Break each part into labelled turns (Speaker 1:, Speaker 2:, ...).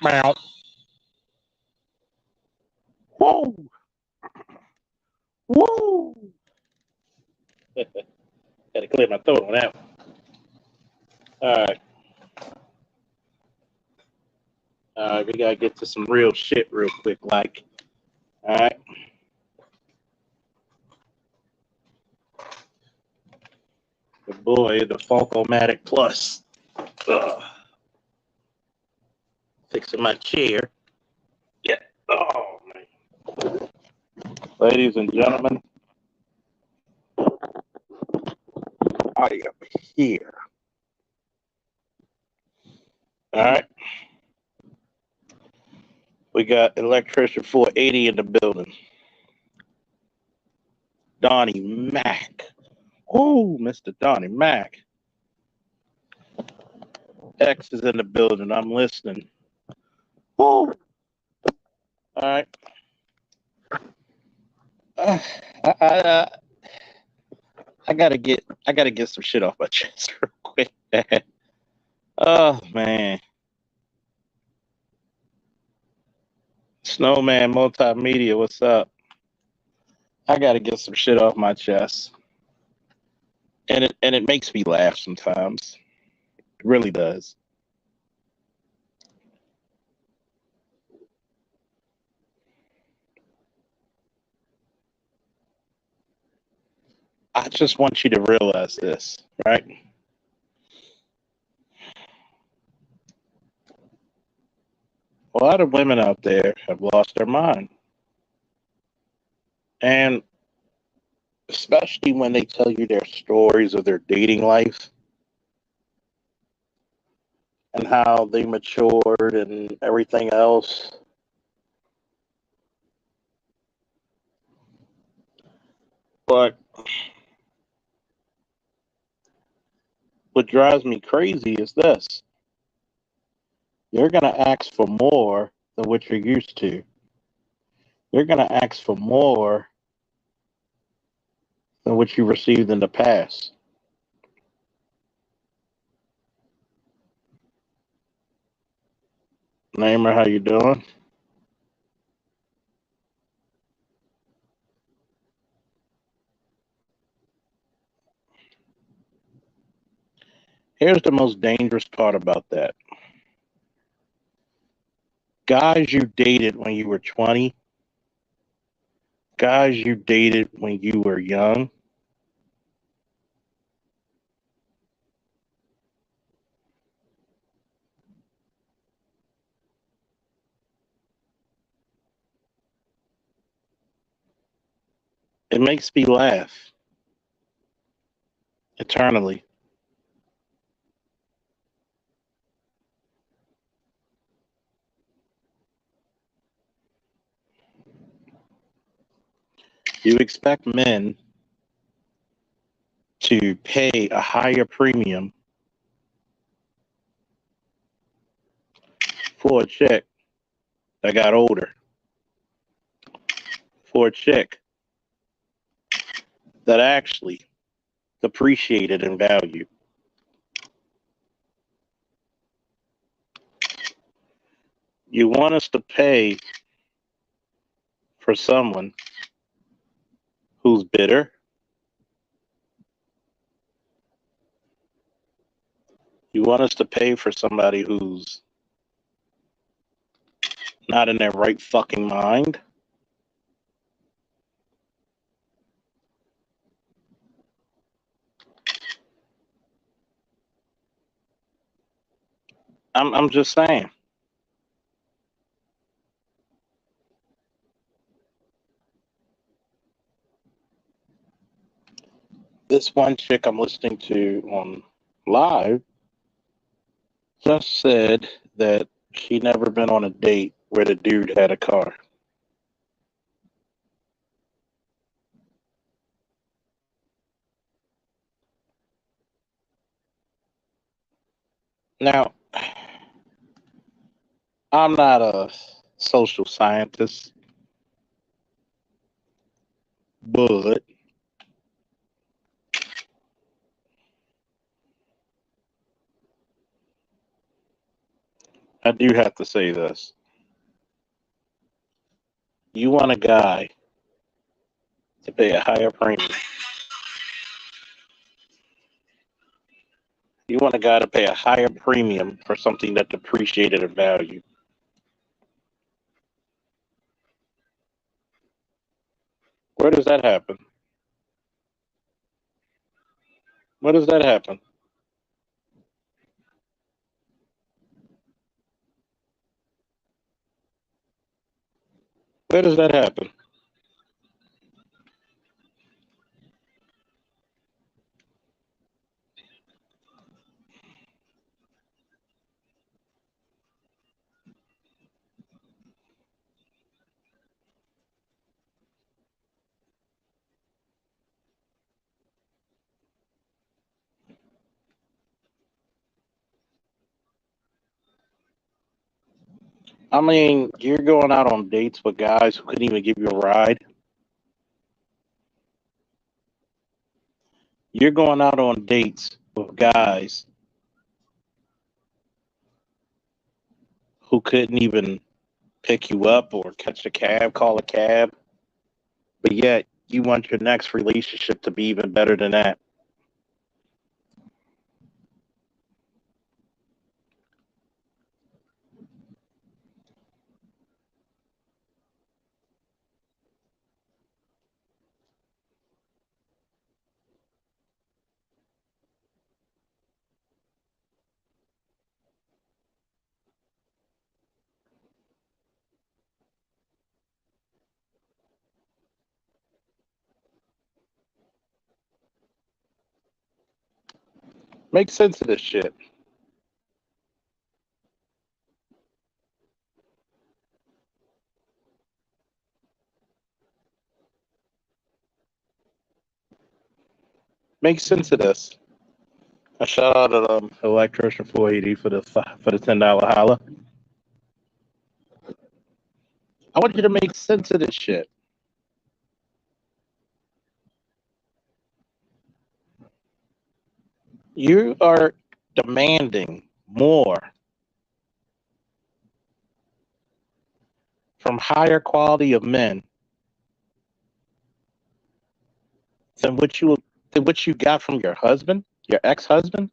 Speaker 1: Bow. Whoa. Whoa. Had to clear my throat on that one. All right. All right, we gotta get to some real shit real quick, like. All right. The boy, the Funkomatic Plus. Ugh. Fixing my chair. Yeah. Oh man. Ladies and gentlemen, I am here. All right. We got Electrician 480 in the building. Donnie Mac. Oh, Mr. Donnie Mac. X is in the building. I'm listening. Oh. All right. I, I, I gotta get some shit off my chest real quick. Oh man. Snowman Multimedia, what's up? I gotta get some shit off my chest. And it makes me laugh sometimes. It really does. I just want you to realize this, right? A lot of women out there have lost their mind. And especially when they tell you their stories of their dating life and how they matured and everything else. But what drives me crazy is this. You're going to ask for more than what you're used to. You're going to ask for more than what you received in the past. Namer, how you doing? Here's the most dangerous part about that. Guys you dated when you were 20, guys you dated when you were young, it makes me laugh eternally. You expect men to pay a higher premium for a chick that got older, for a chick that actually appreciated in value. You want us to pay for someone who's bitter. You want us to pay for somebody who's not in their right fucking mind. I'm just saying. This one chick I'm listening to on live just said that she never been on a date where the dude had a car. Now, I'm not a social scientist, but I do have to say this. You want a guy to pay a higher premium. You want a guy to pay a higher premium for something that depreciated in value. Where does that happen? Where does that happen? Where does that happen? I mean, you're going out on dates with guys who couldn't even give you a ride. You're going out on dates with guys who couldn't even pick you up or catch a cab, call a cab, but yet you want your next relationship to be even better than that. Make sense of this shit. Make sense of this. A shout out to Electrician 480 for the $10 holla. I want you to make sense of this shit. You are demanding more from higher quality of men than what you got from your husband, your ex-husband.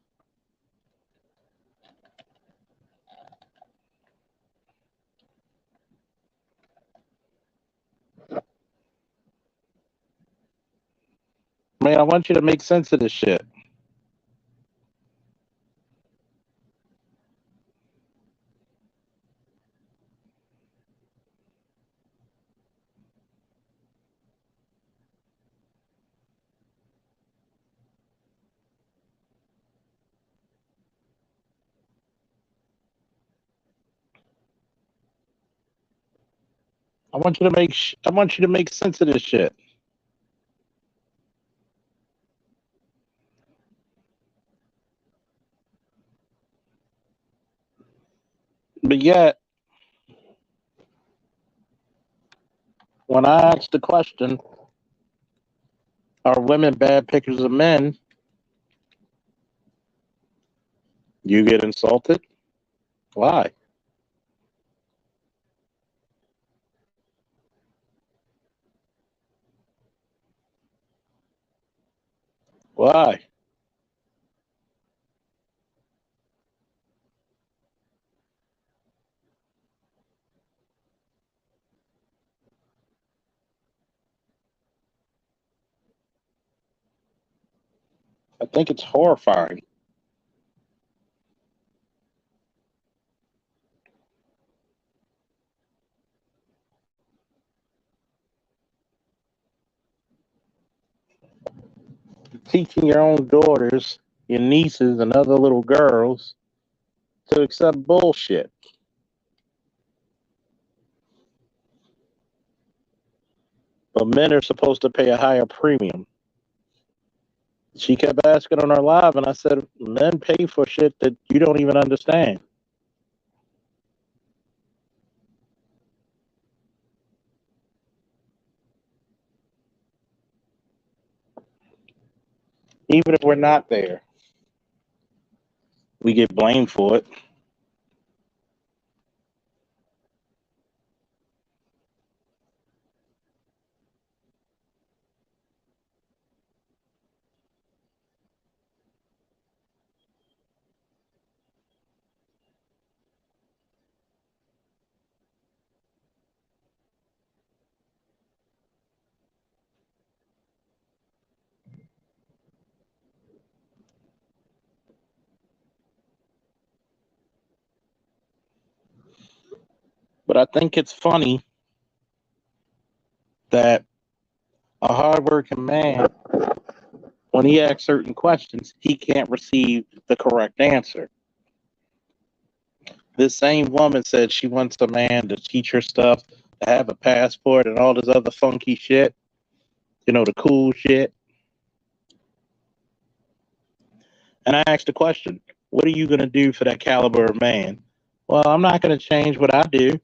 Speaker 1: Man, I want you to make sense of this shit. I want you to make sense of this shit. But yet, when I ask the question, are women bad pickers of men? You get insulted. Why? Why? I think it's horrifying. Teaching your own daughters, your nieces, and other little girls to accept bullshit. But men are supposed to pay a higher premium. She kept asking on her live, and I said, men pay for shit that you don't even understand. Even if we're not there, we get blamed for it. But I think it's funny that a hardworking man, when he asks certain questions, he can't receive the correct answer. This same woman said she wants a man to teach her stuff, to have a passport and all this other funky shit, the cool shit. And I asked the question, what are you going to do for that caliber of man? Well, I'm not going to change what I do.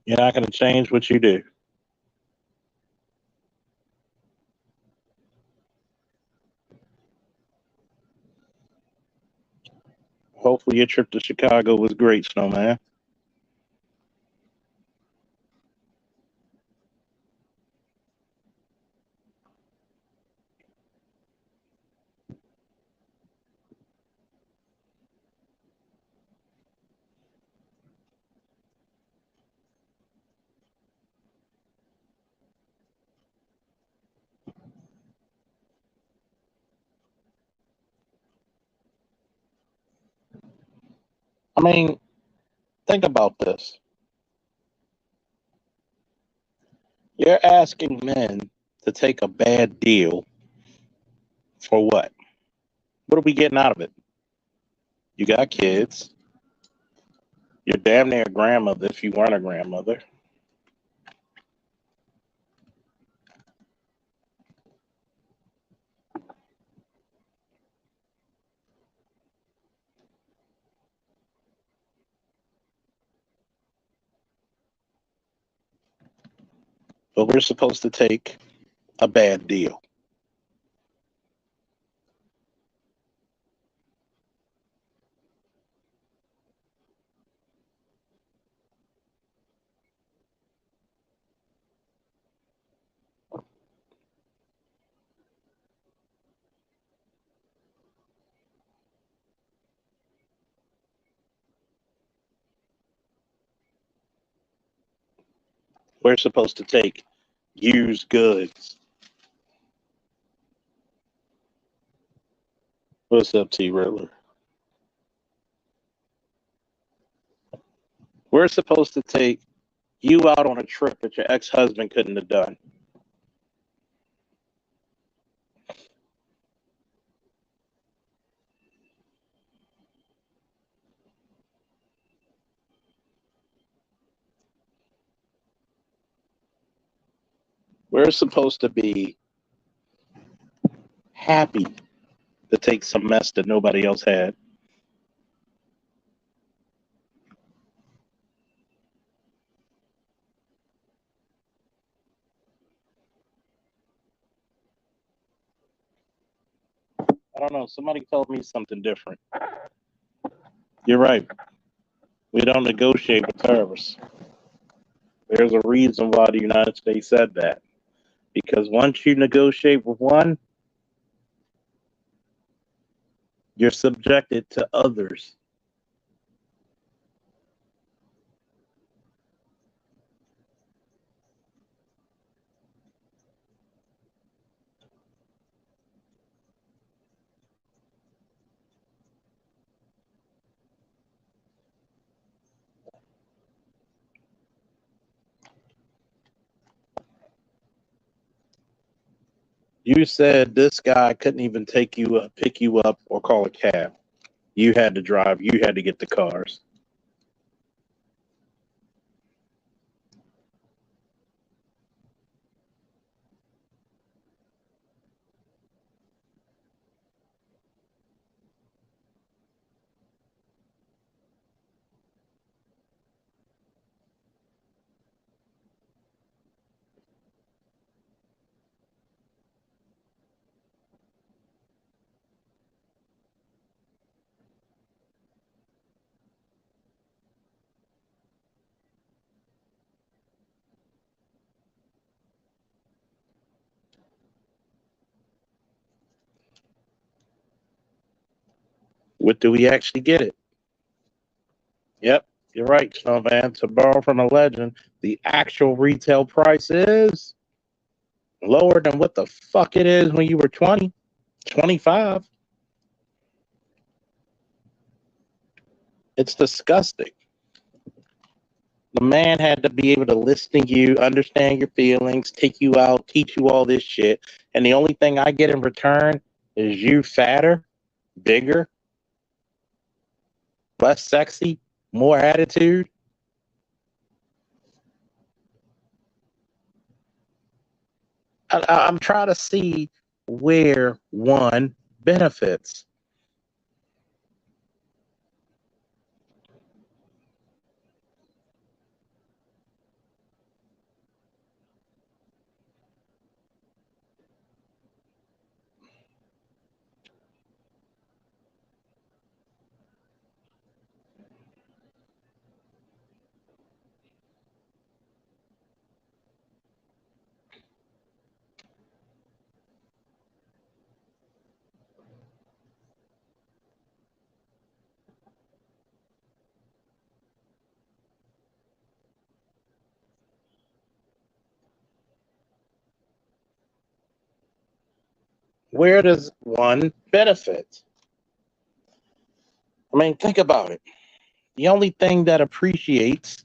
Speaker 1: You're not going to change what you do. Hopefully your trip to Chicago was great, Snowman. I mean, think about this. You're asking men to take a bad deal for what? What are we getting out of it? You got kids. You're damn near a grandmother if you weren't a grandmother. But we're supposed to take a bad deal. We're supposed to take used goods. What's up, T. Riddler? We're supposed to take you out on a trip that your ex-husband couldn't have done. We're supposed to be happy to take some mess that nobody else had. I don't know. Somebody told me something different. You're right. We don't negotiate with terrorists. There's a reason why the United States said that. Because once you negotiate with one, you're subjected to others. You said this guy couldn't even take you up, pick you up, or call a cab. You had to drive. You had to get the cars. What do we actually get it? Yep, you're right, Snowman. To borrow from a legend, the actual retail price is lower than what the fuck it is when you were 20, 25. It's disgusting. The man had to be able to listen to you, understand your feelings, take you out, teach you all this shit. And the only thing I get in return is you fatter, bigger, less sexy, more attitude. I'm trying to see where one benefits. Where does one benefit? I mean, think about it. The only thing that appreciates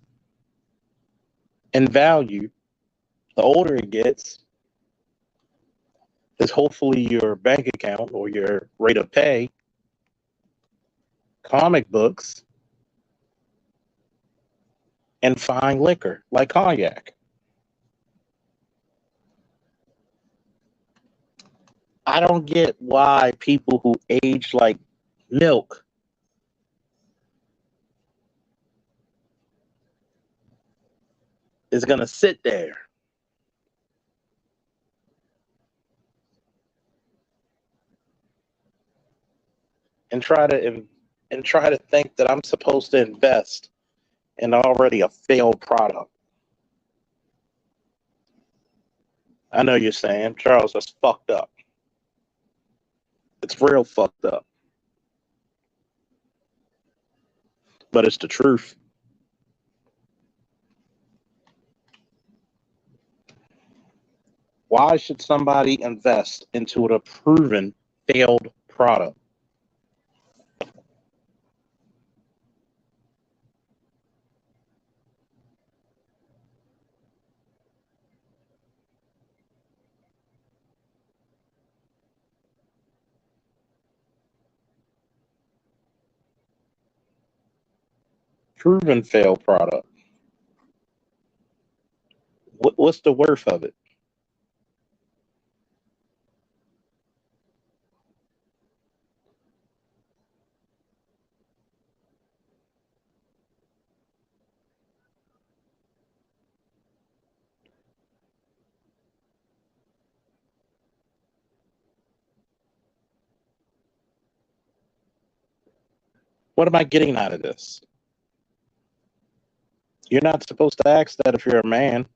Speaker 1: in value the older it gets is hopefully your bank account or your rate of pay, comic books, and fine liquor like cognac. I don't get why people who age like milk is going to sit there and try to think that I'm supposed to invest in already a failed product. I know you're saying, Charles, that's fucked up. It's real fucked up, but it's the truth. Why should somebody invest into a proven failed product? Proven failed product. What's the worth of it? What am I getting out of this? You're not supposed to ask that if you're a man.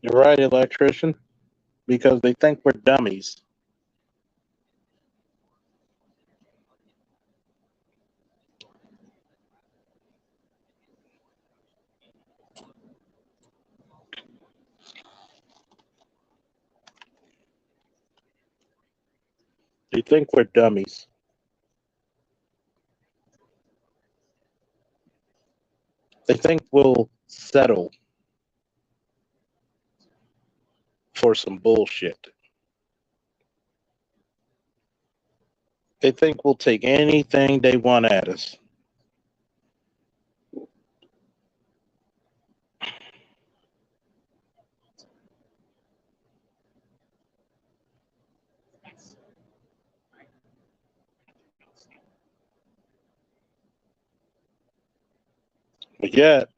Speaker 1: You're right, electrician, because they think we're dummies. They think we're dummies. They think we'll settle for some bullshit. They think we'll take anything they want at us. But yet,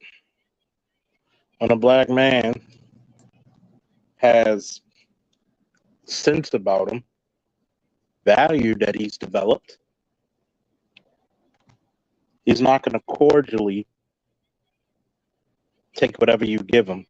Speaker 1: when a black man has sense about him, value that he's developed, he's not going to cordially take whatever you give him.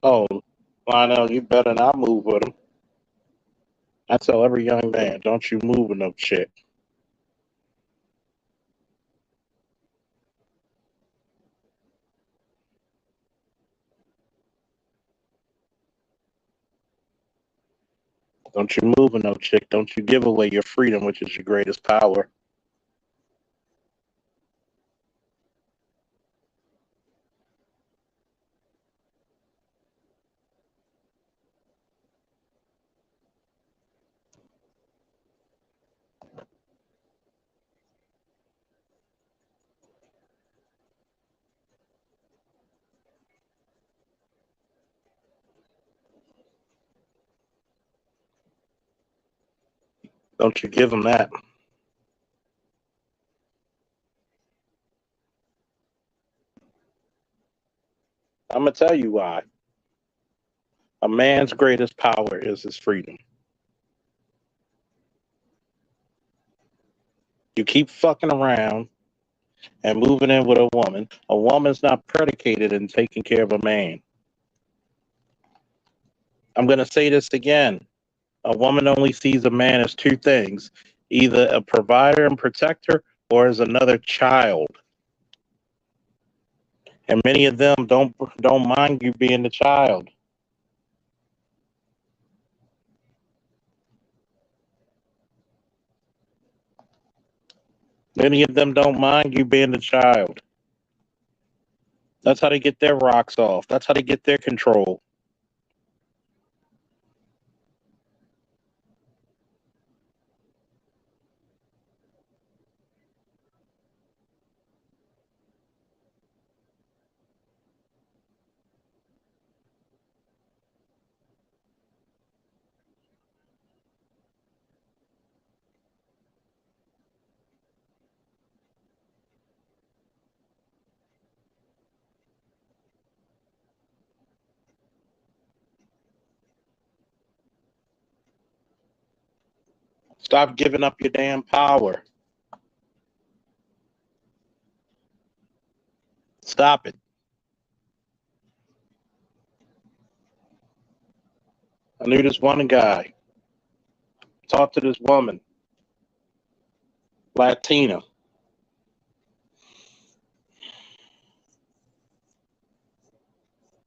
Speaker 1: Oh, Lionel, you better not move with him. I tell every young man, don't you move with no chick. Don't you move with no chick. Don't you give away your freedom, which is your greatest power. Don't you give him that. I'm going to tell you why. A man's greatest power is his freedom. You keep fucking around and moving in with a woman. A woman's not predicated in taking care of a man. I'm going to say this again. A woman only sees a man as two things, either a provider and protector or as another child. And many of them don't mind you being the child. Many of them don't mind you being the child. That's how they get their rocks off. That's how they get their control. Stop giving up your damn power. Stop it. I knew this one guy. Talked to this woman, Latina.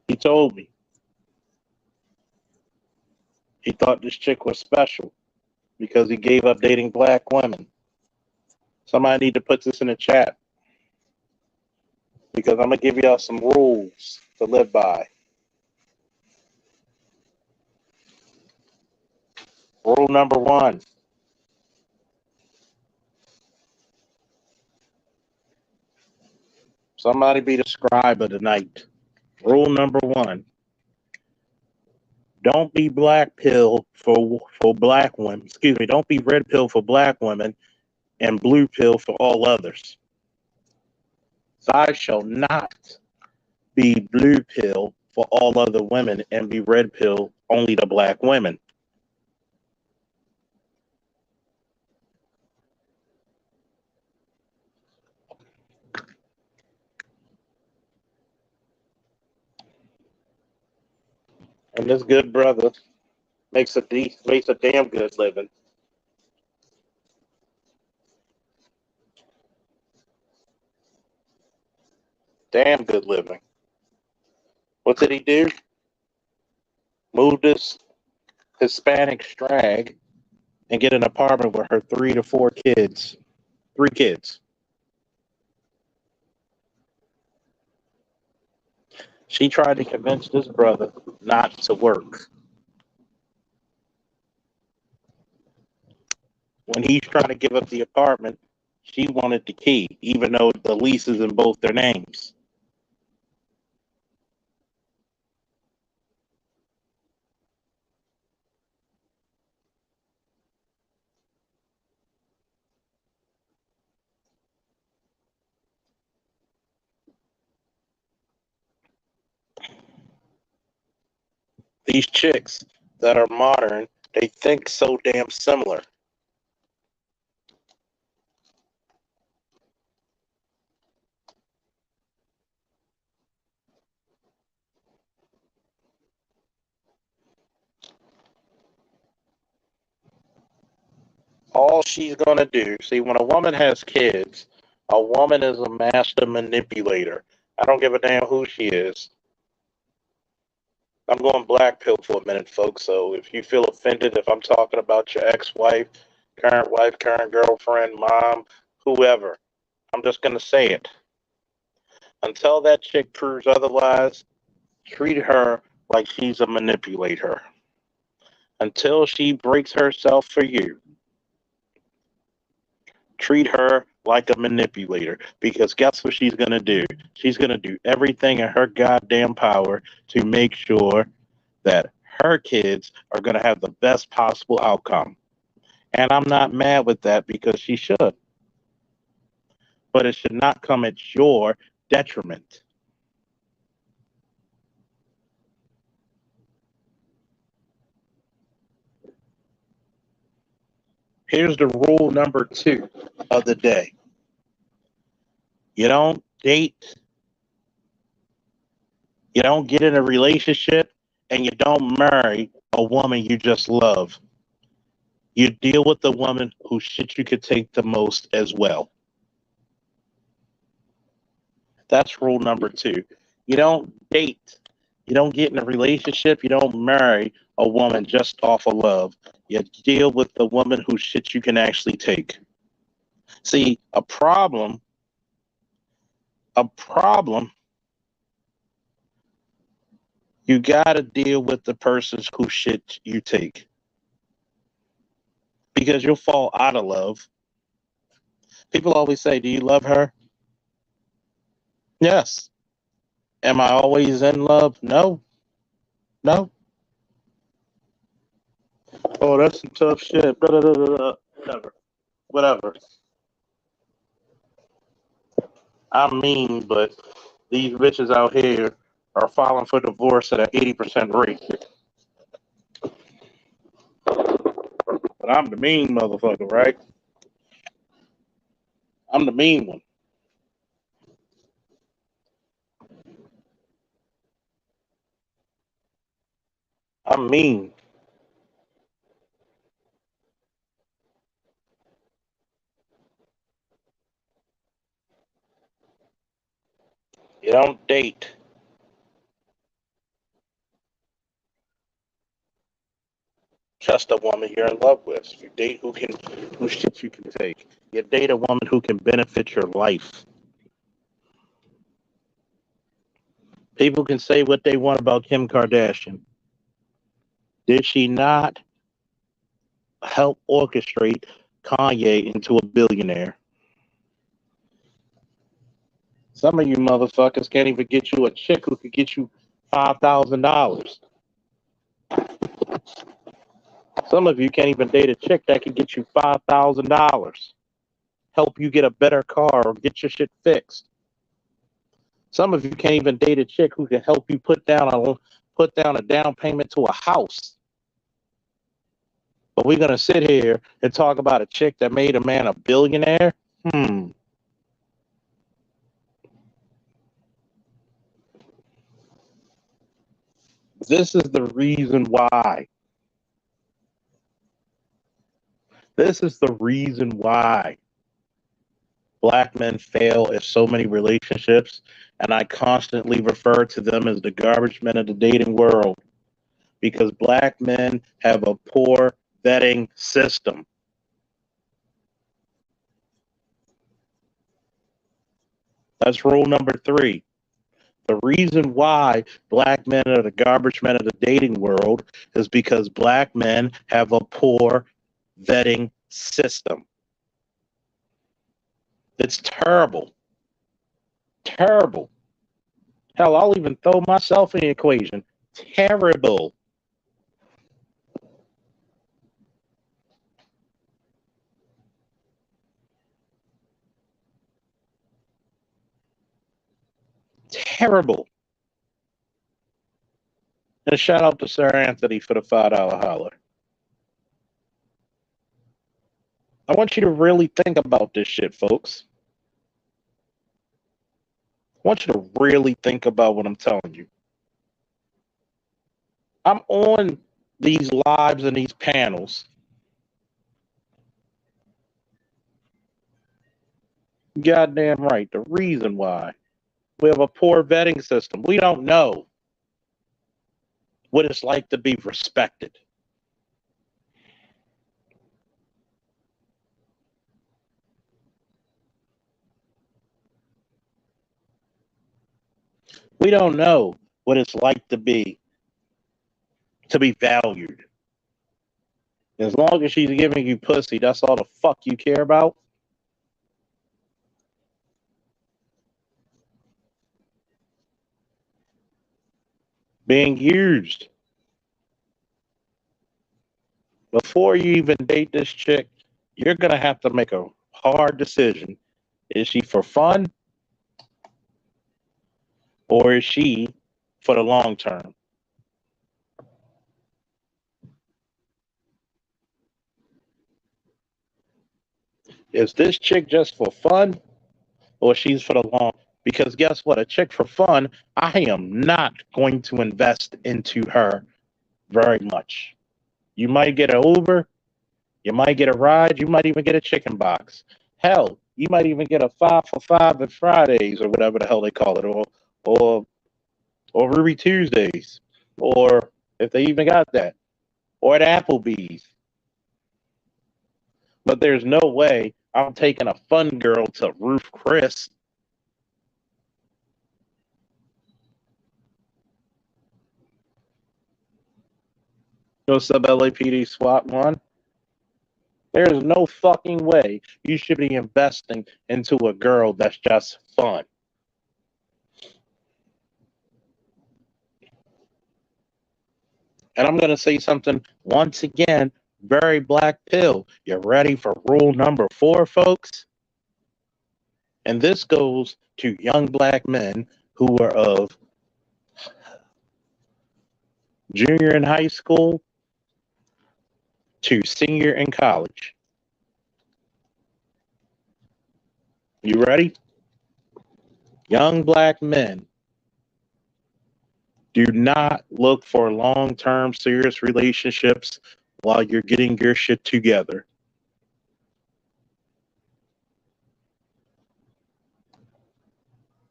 Speaker 1: He told me he thought this chick was special because he gave up dating black women. Somebody need to put this in the chat because I'm going to give y'all some rules to live by. Rule number 1. Somebody be the scribe of the night. Rule number 1. Don't be black pill for black women. Excuse me. Don't be red pill for black women and blue pill for all others. So I shall not be blue pill for all other women and be red pill only to black women. And this good brother makes a damn good living. Damn good living. What did he do? Moved this Hispanic strag and get an apartment with her 3 to 4 kids. 3 kids. She tried to convince this brother not to work. When he's trying to give up the apartment, she wanted the key, even though the lease is in both their names. These chicks that are modern, they think so damn similar. All she's going to do, see, when a woman has kids, a woman is a master manipulator. I don't give a damn who she is. I'm going black pill for a minute, folks. So if you feel offended if I'm talking about your ex-wife, current girlfriend, mom, whoever, I'm just going to say it. Until that chick proves otherwise, treat her like she's a manipulator. Until she breaks herself for you, treat her like a manipulator. Because guess what she's going to do? She's going to do everything in her goddamn power to make sure that her kids are going to have the best possible outcome. And I'm not mad with that because she should. But it should not come at your detriment. Here's the rule number 2 of the day. You don't date, you don't get in a relationship, and you don't marry a woman you just love. You deal with the woman whose shit you could take the most as well. That's rule number 2. You don't date, you don't get in a relationship, you don't marry a woman just off of love. You deal with the woman whose shit you can actually take. See, a problem, you got to deal with the person's whose shit you take. Because you'll fall out of love. People always say, do you love her? Yes. Am I always in love? No. No. Oh, that's some tough shit. Blah, blah, blah, blah. Whatever. Whatever. I mean, but these bitches out here are filing for divorce at an 80% rate. But I'm the mean motherfucker, right? I'm the mean one. I'm mean. You don't date. Just a woman you're in love with. You date who shit you can take. You date a woman who can benefit your life. People can say what they want about Kim Kardashian. Did she not help orchestrate Kanye into a billionaire? Some of you motherfuckers can't even get you a chick who could get you $5,000. Some of you can't even date a chick that can get you $5,000. Help you get a better car or get your shit fixed. Some of you can't even date a chick who can help you put down a down payment to a house. But we're gonna sit here and talk about a chick that made a man a billionaire? This is the reason why. This is the reason why black men fail in so many relationships, and I constantly refer to them as the garbage men of the dating world because black men have a poor vetting system. That's rule number 3. The reason why black men are the garbage men of the dating world is because black men have a poor vetting system. It's terrible. Terrible. Hell, I'll even throw myself in the equation. Terrible. Terrible. And a shout out to Sir Anthony for the $5 holler. I want you to really think about this shit, folks. I want you to really think about what I'm telling you. I'm on these lives and these panels. Goddamn right. The reason why we have a poor vetting system. We don't know what it's like to be respected. We don't know what it's like to be valued. As long as she's giving you pussy, that's all the fuck you care about. Being used. Before you even date this chick, you're gonna have to make a hard decision. Is she for fun? Or is she for the long term? Is this chick just for fun? Or she's for the long? Because guess what? A chick for fun, I am not going to invest into her very much. You might get an Uber, you might get a ride, you might even get a chicken box. Hell, you might even get a 5 for 5 at Fridays or whatever the hell they call it, or or Ruby Tuesdays, or if they even got that, or at Applebee's. But there's no way I'm taking a fun girl to Ruth Chris. Go sub LAPD SWAT one. There's no fucking way you should be investing into a girl that's just fun. And I'm going to say something once again, very black pill. You ready for rule number 4, folks? And this goes to young black men who are of junior in high school to senior in college. You ready? Young black men, do not look for long-term serious relationships while you're getting your shit together.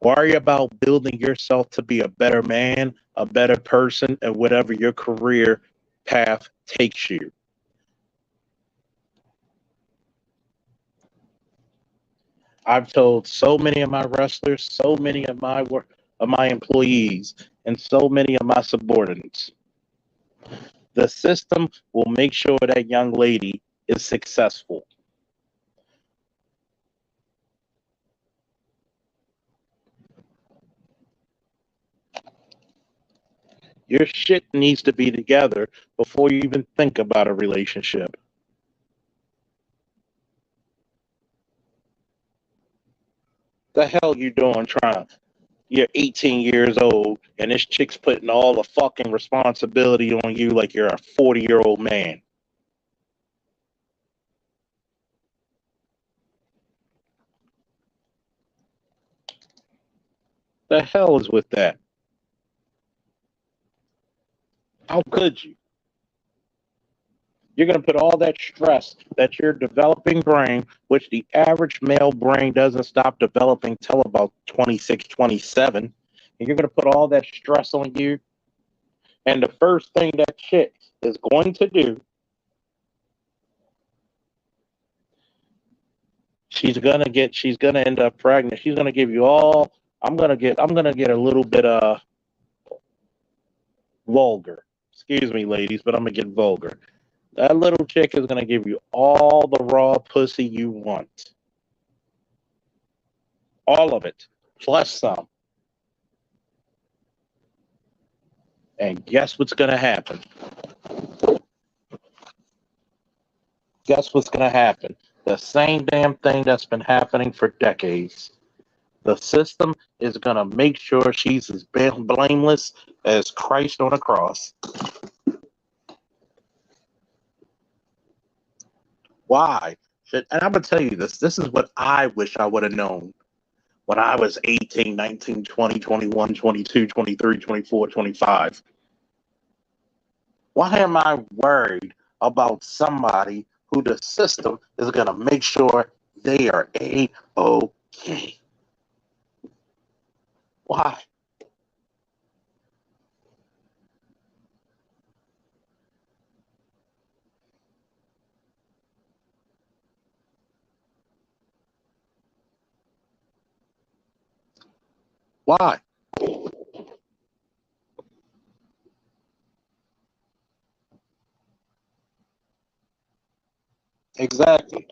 Speaker 1: Worry about building yourself to be a better man, a better person, and whatever your career path takes you. I've told so many of my wrestlers, so many of my employees, and so many of my subordinates. The system will make sure that young lady is successful. Your shit needs to be together before you even think about a relationship. The hell you doing trying? You're 18 years old and this chick's putting all the fucking responsibility on you like you're a 40-year-old man. The hell is with that? How could you? You're going to put all that stress that your developing brain, which the average male brain doesn't stop developing till about 26, 27, and you're going to put all that stress on you. And the first thing that chick is going to do, she's going to end up pregnant. She's going to give you all I'm gonna get a little bit vulgar. Excuse me, ladies, but I'm gonna get vulgar. That little chick is gonna give you all the raw pussy you want. All of it. Plus some. And guess what's gonna happen? Guess what's gonna happen? The same damn thing that's been happening for decades. The system is gonna make sure she's as blameless as Christ on a cross. Why? And I'm gonna tell you this. This is what I wish I would have known when I was 18, 19, 20, 21, 22, 23, 24, 25. Why am I worried about somebody who the system is going to make sure they are A-OK? Why? Why? Exactly.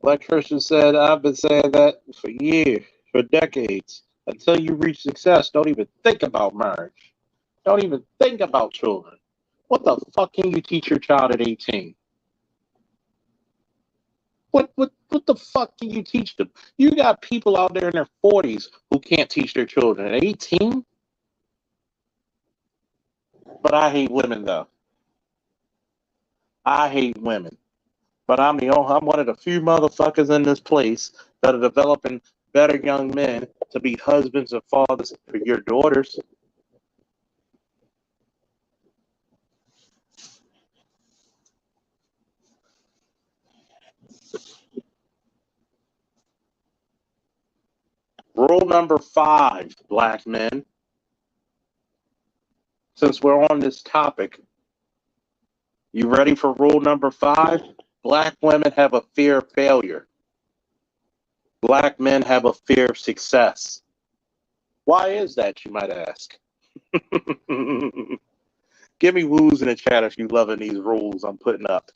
Speaker 1: Like Christian said, I've been saying that for years, for decades. Until you reach success, don't even think about marriage. Don't even think about children. What the fuck can you teach your child at 18? What the fuck can you teach them? You got people out there in their 40s who can't teach their children at 18? But I hate women though. I hate women. But I'm one of the few motherfuckers in this place that are developing better young men to be husbands and fathers for your daughters. Rule number 5, black men, since we're on this topic, you ready for rule number 5? Black women have a fear of failure. Black men have a fear of success. Why is that, you might ask? Give me woos in the chat if you loving these rules I'm putting up.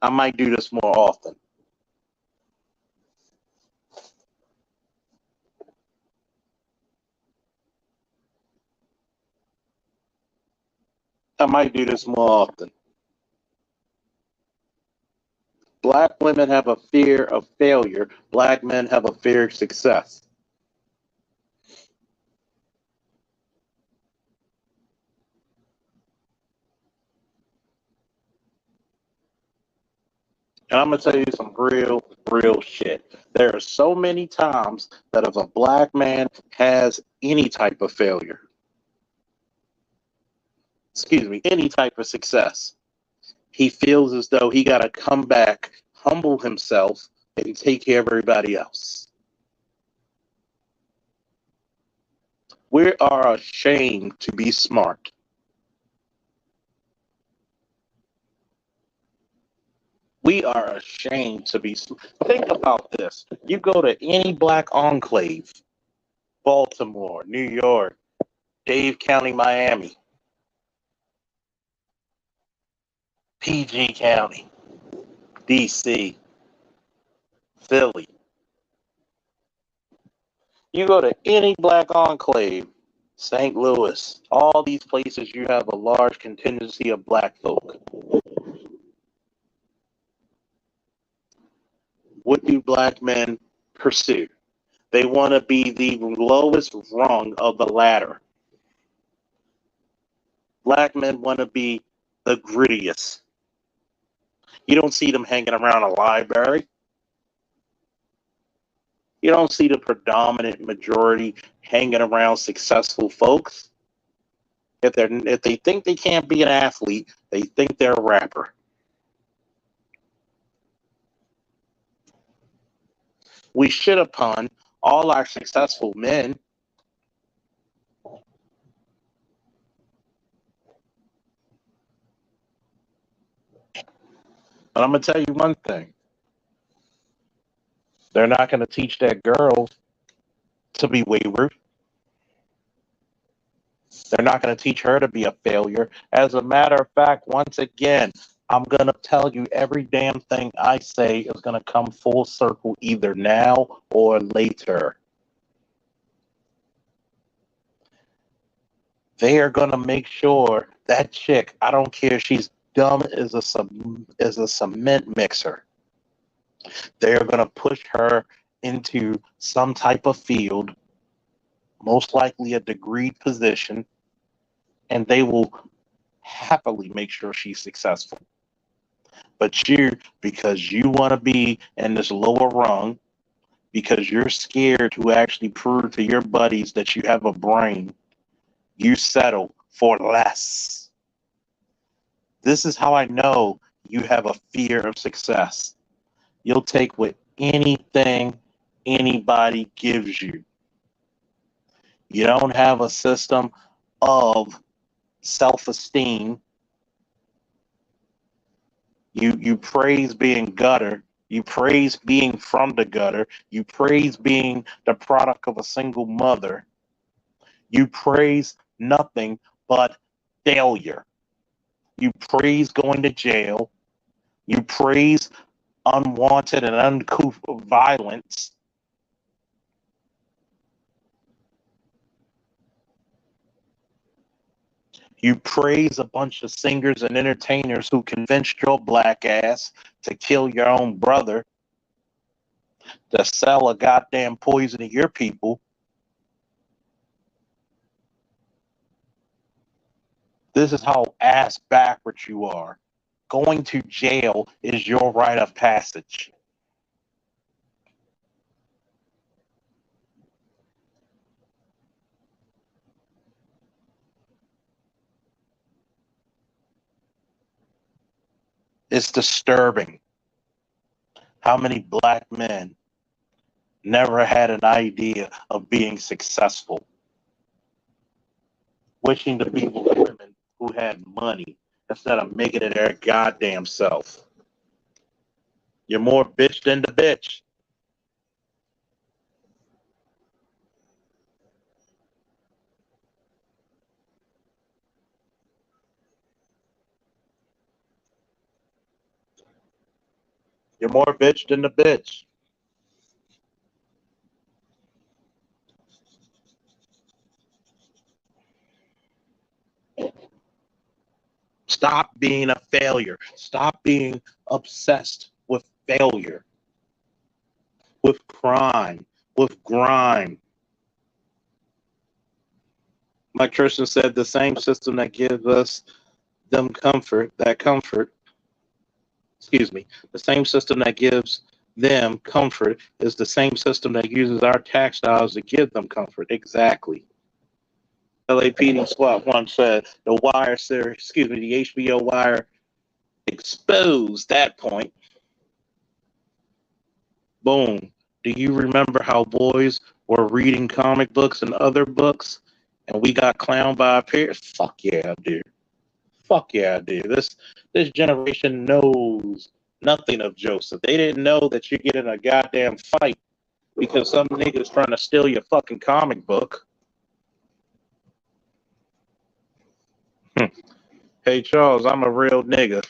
Speaker 1: I might do this more often. I might do this more often. Black women have a fear of failure. Black men have a fear of success. And I'm going to tell you some real shit. There are so many times that if a black man has any type of failure, excuse me, any type of success, he feels as though he got to come back, humble himself, and take care of everybody else. We are ashamed to be smart. We are ashamed to be. Think about this. You go to any black enclave, Baltimore, New York, Dade County, Miami, PG County, DC, Philly. You go to any black enclave, St. Louis, all these places you have a large contingency of black folk. What do black men pursue? They want to be the lowest rung of the ladder. Black men want to be the grittiest. You don't see them hanging around a library. You don't see the predominant majority hanging around successful folks. If they think they can't be an athlete, they think they're a rapper. We shit upon all our successful men. But I'm gonna tell you one thing. They're not gonna teach that girl to be wayward. They're not going to teach her to be a failure. As a matter of fact, once again, I'm going to tell you every damn thing I say is going to come full circle either now or later. They are going to make sure that chick, I don't care if she's dumb as a cement mixer, they're going to push her into some type of field, most likely a degreed position, and they will happily make sure she's successful. But you, because you want to be in this lower rung, because you're scared to actually prove to your buddies that you have a brain, you settle for less. This is how I know you have a fear of success. You'll take what anything anybody gives you. You don't have a system of self-esteem. You praise being gutter. You praise being from the gutter. You praise being the product of a single mother. You praise nothing but failure. You praise going to jail. You praise unwanted and uncouth violence. You praise a bunch of singers and entertainers who convinced your black ass to kill your own brother, to sell a goddamn poison to your people. This is how ass backwards you are. Going to jail is your rite of passage. It's disturbing how many black men never had an idea of being successful, wishing to be with women who had money instead of making it their goddamn self. You're more bitch than the bitch. You're more bitch than the bitch. Stop being a failure. Stop being obsessed with failure, with crime, with grime. Like Tristan said, the same system that gives us them comfort, excuse me, the same system that gives them comfort is the same system that uses our tax dollars to give them comfort. Exactly. LAPD SWAT once said the Wire series, excuse me, the HBO Wire exposed that point. Boom. Do you remember how boys were reading comic books and other books and we got clowned by our peers? Fuck yeah, I do. Fuck yeah, I do. This generation knows nothing of Joseph. They didn't know that you get in a goddamn fight because some nigga's trying to steal your fucking comic book. Hey Charles, I'm a real nigga.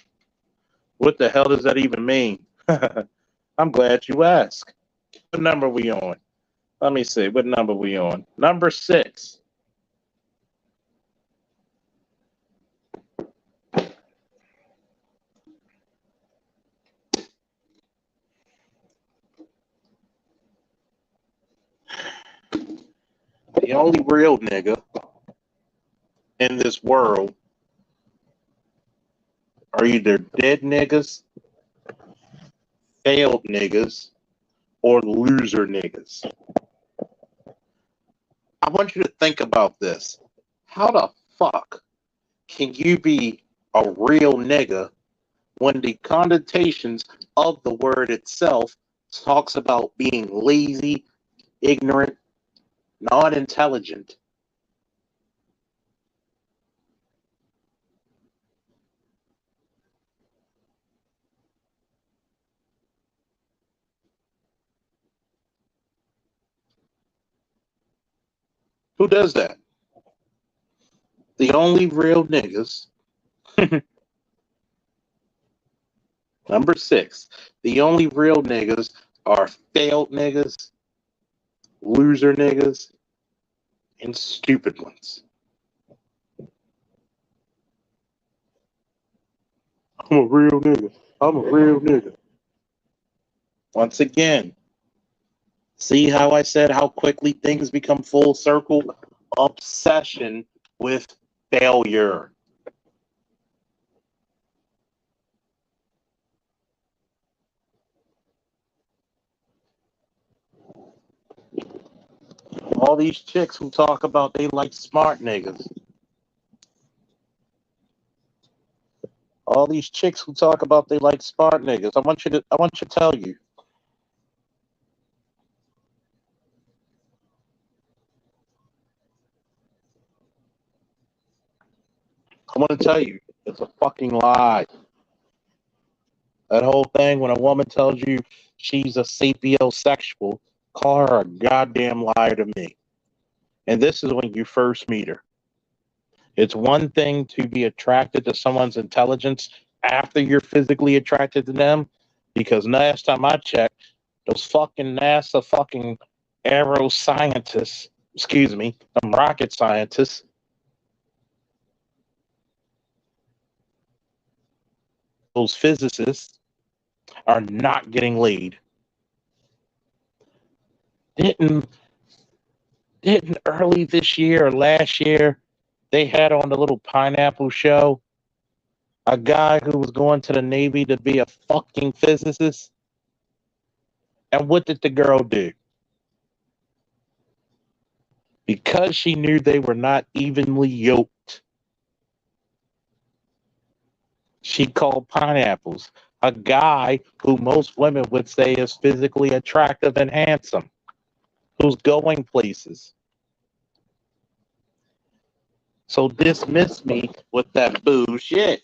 Speaker 1: What the hell does that even mean? I'm glad you asked. What number we on? Let me see. What number we on? Number 6. The only real nigga in this world are either dead niggas, failed niggas, or loser niggas. I want you to think about this. How the fuck can you be a real nigga when the connotations of the word itself talks about being lazy, ignorant, not intelligent? Who does that? The only real niggas. Number six. The only real niggas are failed niggas, loser niggas, and stupid ones. I'm a real nigga. I'm a real nigga. Once again, see how I said how quickly things become full circle? Obsession with failure. All these chicks who talk about they like smart niggas. All these chicks who talk about they like smart niggas. I want you to tell you. I want to tell you. It's a fucking lie. That whole thing when a woman tells you she's a sapiosexual, call her a goddamn liar to me. And this is when you first meet her. It's one thing to be attracted to someone's intelligence after you're physically attracted to them, because last time I checked, those fucking NASA fucking aero scientists, excuse me, them rocket scientists, those physicists are not getting laid. Didn't didn't early this year or last year they had on the little pineapple show a guy who was going to the Navy to be a fucking physicist? And what did the girl do? Because she knew they were not evenly yoked, she called pineapples a guy who most women would say is physically attractive and handsome, who's going places. So dismiss me with that bullshit.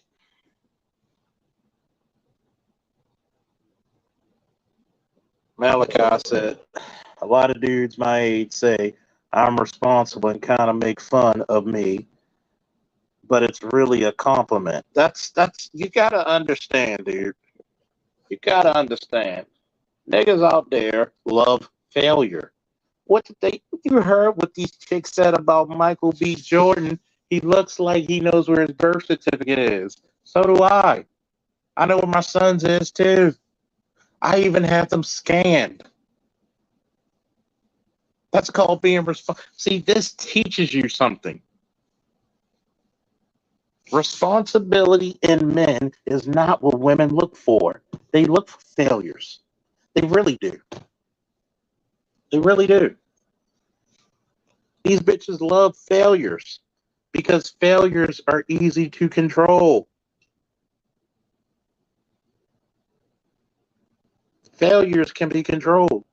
Speaker 1: Malachi said, a lot of dudes my age say I'm responsible and kind of make fun of me, but it's really a compliment. That's you gotta understand, dude. You gotta understand. Niggas out there love failure. What did they? You heard what these chicks said about Michael B. Jordan? He looks like he knows where his birth certificate is. So do I. I know where my son's is too. I even have them scanned. That's called being responsible. See, this teaches you something. Responsibility in men is not what women look for. They look for failures. They really do. They really do. These bitches love failures because failures are easy to control. Failures can be controlled.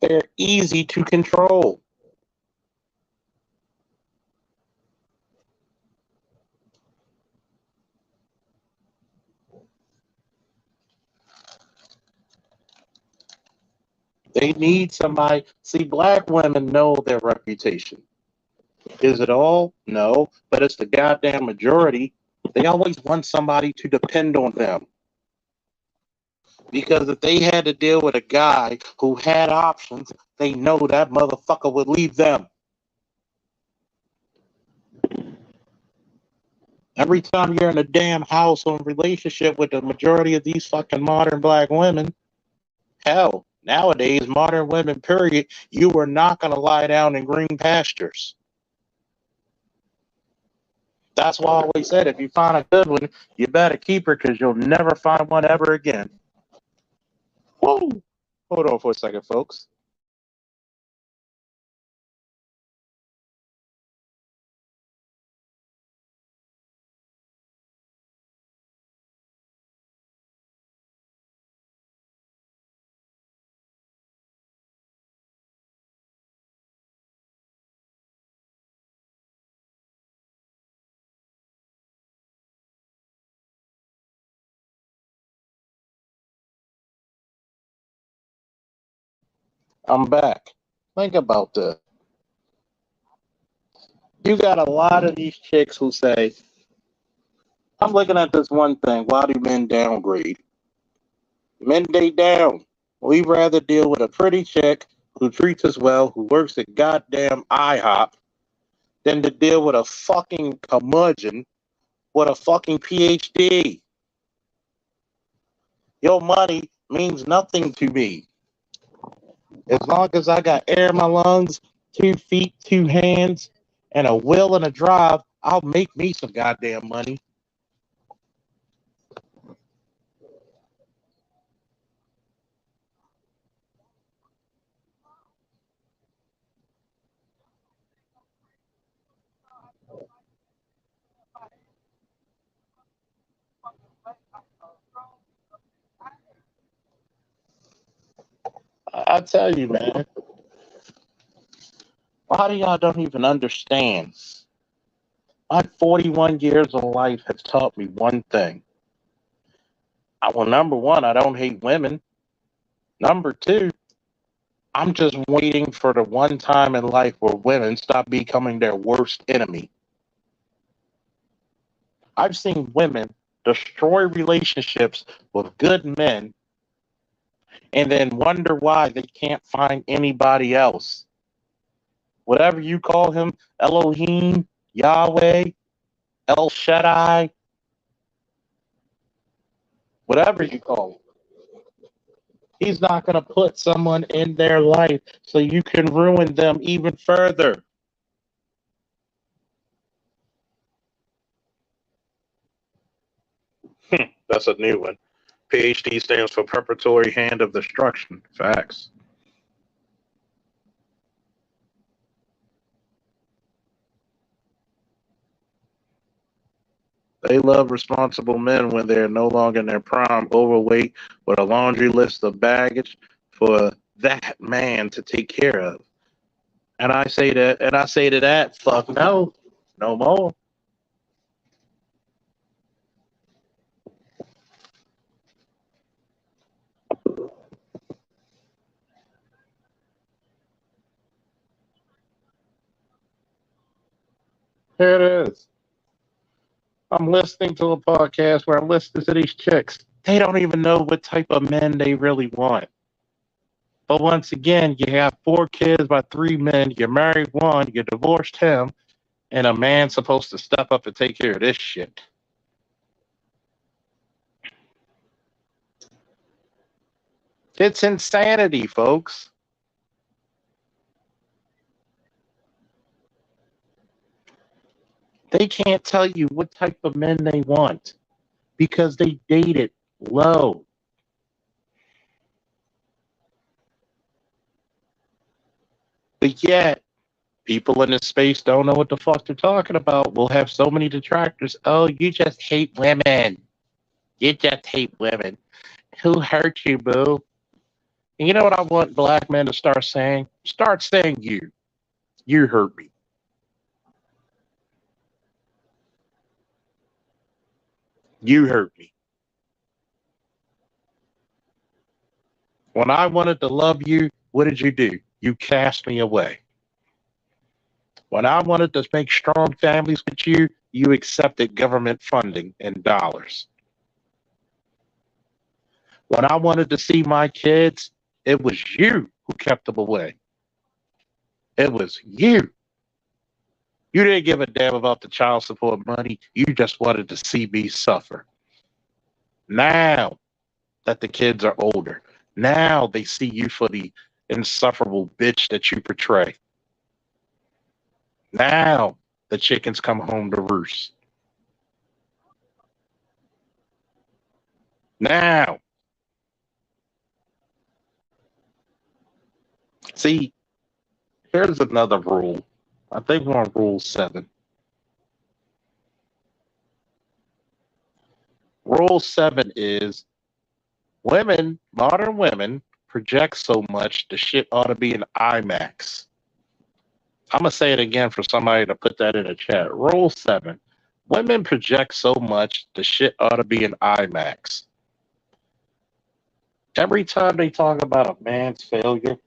Speaker 1: They're easy to control. They need somebody. See, black women know their reputation. Is it all? No, but it's the goddamn majority. They always want somebody to depend on them. Because if they had to deal with a guy who had options, they know that motherfucker would leave them. Every time you're in a damn house or relationship with the majority of these fucking modern black women, hell, nowadays, modern women, period, you are not going to lie down in green pastures. That's why I always said if you find a good one, you better keep her because you'll never find one ever again. Whoa! Hold on for a second, folks. I'm back. Think about this. You got a lot of these chicks who say, I'm looking at this one thing. Why do men downgrade? Men date down. We'd rather deal with a pretty chick who treats us well, who works at goddamn IHOP, than to deal with a fucking curmudgeon with a fucking PhD. Your money means nothing to me. As long as I got air in my lungs, 2 feet, 2 hands, and a will and a drive, I'll make me some goddamn money. I tell you, man, a lot of y'all don't even understand. My 41 years of life has taught me one thing. Well, number one, I don't hate women. Number two, I'm just waiting for the one time in life where women stop becoming their worst enemy. I've seen women destroy relationships with good men and then wonder why they can't find anybody else. Whatever you call him, Elohim, Yahweh, El Shaddai, whatever you call him. He's not going to put someone in their life so you can ruin them even further. That's a new one. PhD stands for Preparatory Hand of Destruction. Facts. They love responsible men when they're no longer in their prime, overweight, with a laundry list of baggage for that man to take care of. And I say to that, fuck no, no more. Here it is. I'm listening to a podcast where I'm listening to these chicks. They don't even know what type of men they really want. But once again, you have 4 kids by 3 men, you married one, you divorced him, and a man's supposed to step up and take care of this shit. It's insanity, folks. They can't tell you what type of men they want because they dated low. But yet, people in this space don't know what the fuck they're talking about. We'll have so many detractors. Oh, you just hate women. You just hate women. Who hurt you, boo? And you know what I want black men to start saying? Start saying you. You hurt me. You hurt me. When I wanted to love you, what did you do? You cast me away. When I wanted to make strong families with you, you accepted government funding in dollars. When I wanted to see my kids, it was you who kept them away. It was you. You didn't give a damn about the child support money. You just wanted to see me suffer. Now that the kids are older, now they see you for the insufferable bitch that you portray. Now the chickens come home to roost. Now, see, here's another rule. I think we're on rule 7. Rule 7 is women, modern women, project so much the shit ought to be an IMAX. I'm going to say it again for somebody to put that in the chat. Rule 7. Women project so much the shit ought to be an IMAX. Every time they talk about a man's failure,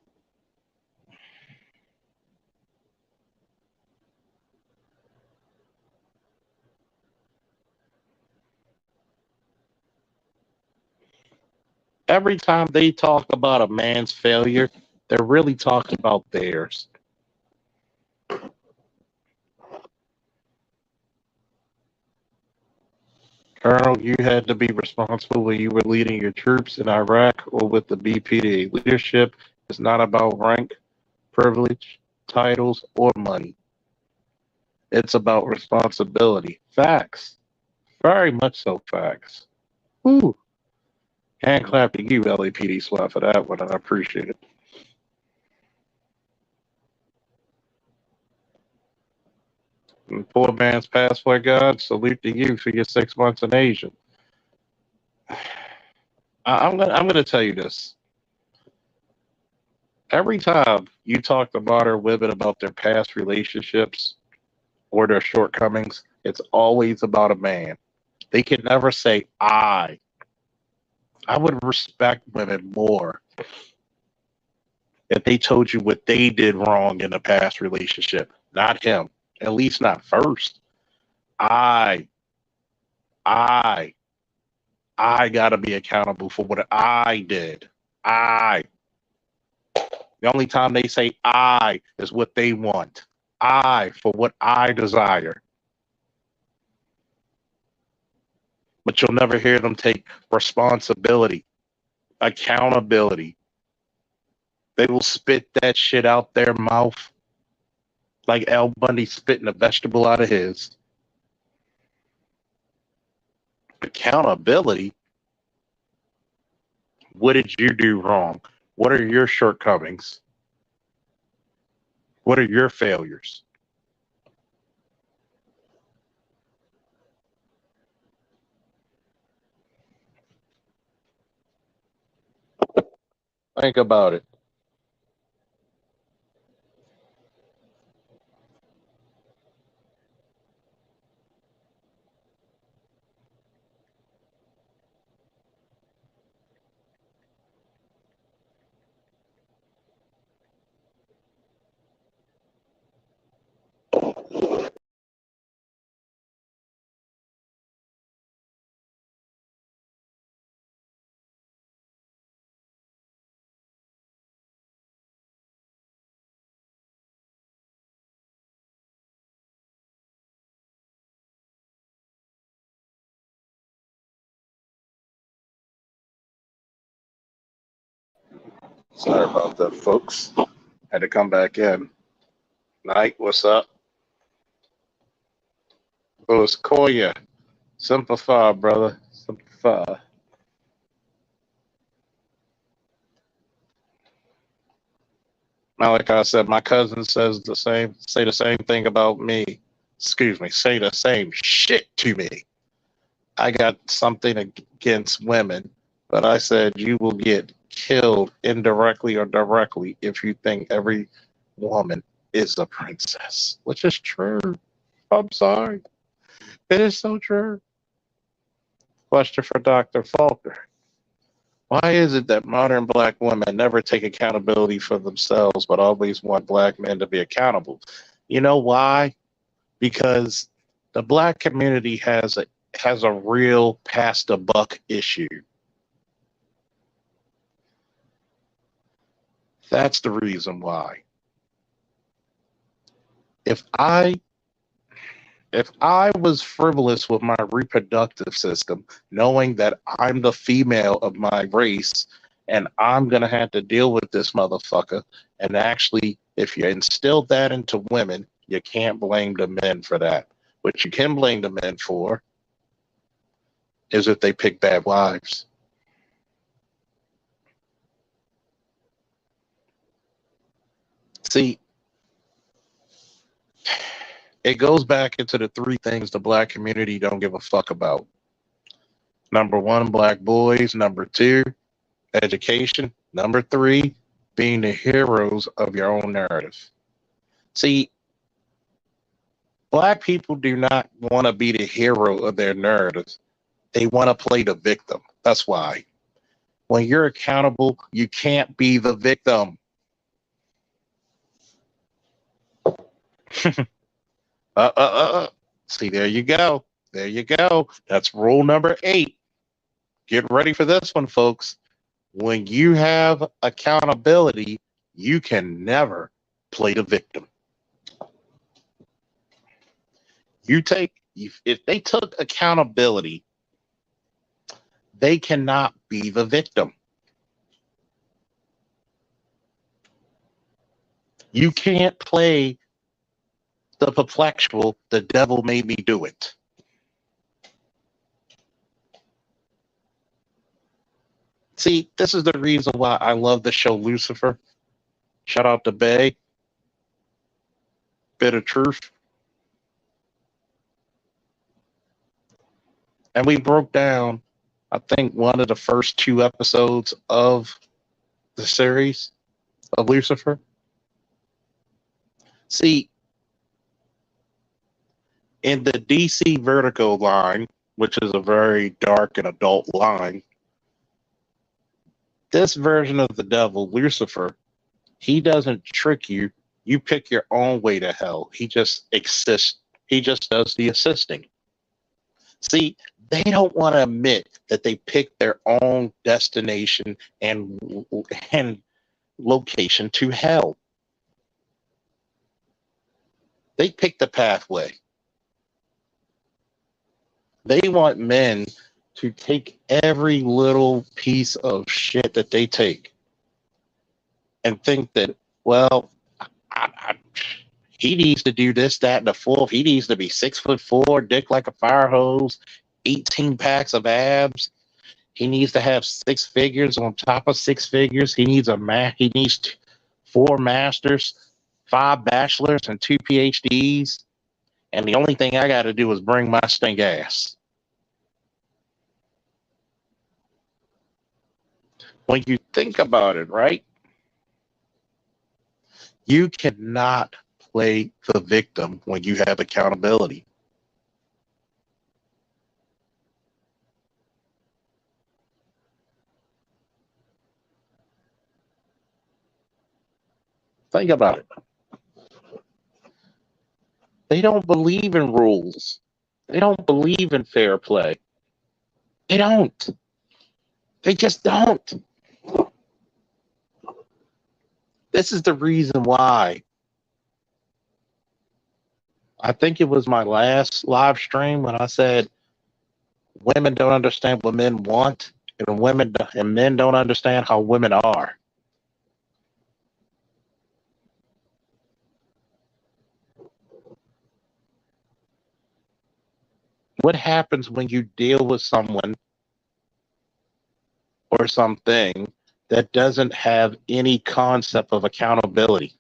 Speaker 1: every time they talk about a man's failure, they're really talking about theirs. Colonel, you had to be responsible when you were leading your troops in Iraq or with the BPD. Leadership is not about rank, privilege, titles, or money. It's about responsibility. Facts. Very much so facts. Woo. Hand clap to you, LAPD SWAT, for that one, and I appreciate it. And poor man's passport God, salute to you for your 6 months in Asia. I'm gonna tell you this. Every time you talk to modern women about their past relationships or their shortcomings, it's always about a man. They can never say I. I would respect women more if they told you what they did wrong in a past relationship, not him. At least not first. I, I, I gotta be accountable for what I did. I. The only time they say I is what they want. I for what I desire. But you'll never hear them take responsibility, accountability. They will spit that shit out their mouth like Al Bundy spitting a vegetable out of his. Accountability? What did you do wrong? What are your shortcomings? What are your failures? Think about it. Sorry about that, folks. Had to come back in. Night, what's up? Oh, it's Koya. Simplify, brother. Simplify. Like I said, my cousin says say the same thing about me. Excuse me, say the same shit to me. I got something against women, but I said you will get killed indirectly or directly if you think every woman is a princess, which is true. I'm sorry. It is so true. Question for Dr. Faulkner. Why is it that modern black women never take accountability for themselves but always want black men to be accountable? You know why? Because the black community has a real pass the buck issue. That's the reason why. If I if I was frivolous with my reproductive system, knowing that I'm the female of my race and I'm gonna have to deal with this motherfucker, and actually, if you instill that into women, you can't blame the men for that. What you can blame the men for is if they pick bad wives. See, it goes back into the three things the black community don't give a fuck about. Number one, black boys. Number two, education. Number three, being the heroes of your own narrative. See, black people do not want to be the hero of their narratives. They want to play the victim. That's why. When you're accountable, you can't be the victim. uh, uh, uh. See, there you go. There you go. That's rule number 8. Get ready for this one, folks. when you have accountability, you can never play the victim. If they took accountability, they cannot be the victim. You can't play the perplexual, the devil made me do it. See, this is the reason why I love the show Lucifer. Shout out to Bay. Bit of truth. And we broke down, I think, one of the first 2 episodes of the series of Lucifer. See, in the DC Vertigo line, which is a very dark and adult line, this version of the devil, Lucifer, he doesn't trick you. You pick your own way to hell. He just exists. He just does the assisting. See, they don't want to admit that they picked their own destination and location to hell. They picked the pathway. They want men to take every little piece of shit that they take and think that, well, he needs to do this, that, and the fourth. He needs to be 6'4", dick like a fire hose, 18 packs of abs. He needs to have 6 figures on top of 6 figures. He needs He needs 4 masters, 5 bachelors, and 2 PhDs. And the only thing I got to do is bring my stink ass. When you think about it, right? You cannot play the victim when you have accountability. Think about it. They don't believe in rules. They don't believe in fair play. They don't. They just don't. This is the reason why. I think it was my last live stream when I said women don't understand what men want, and men don't understand how women are. What happens when you deal with someone or something that doesn't have any concept of accountability?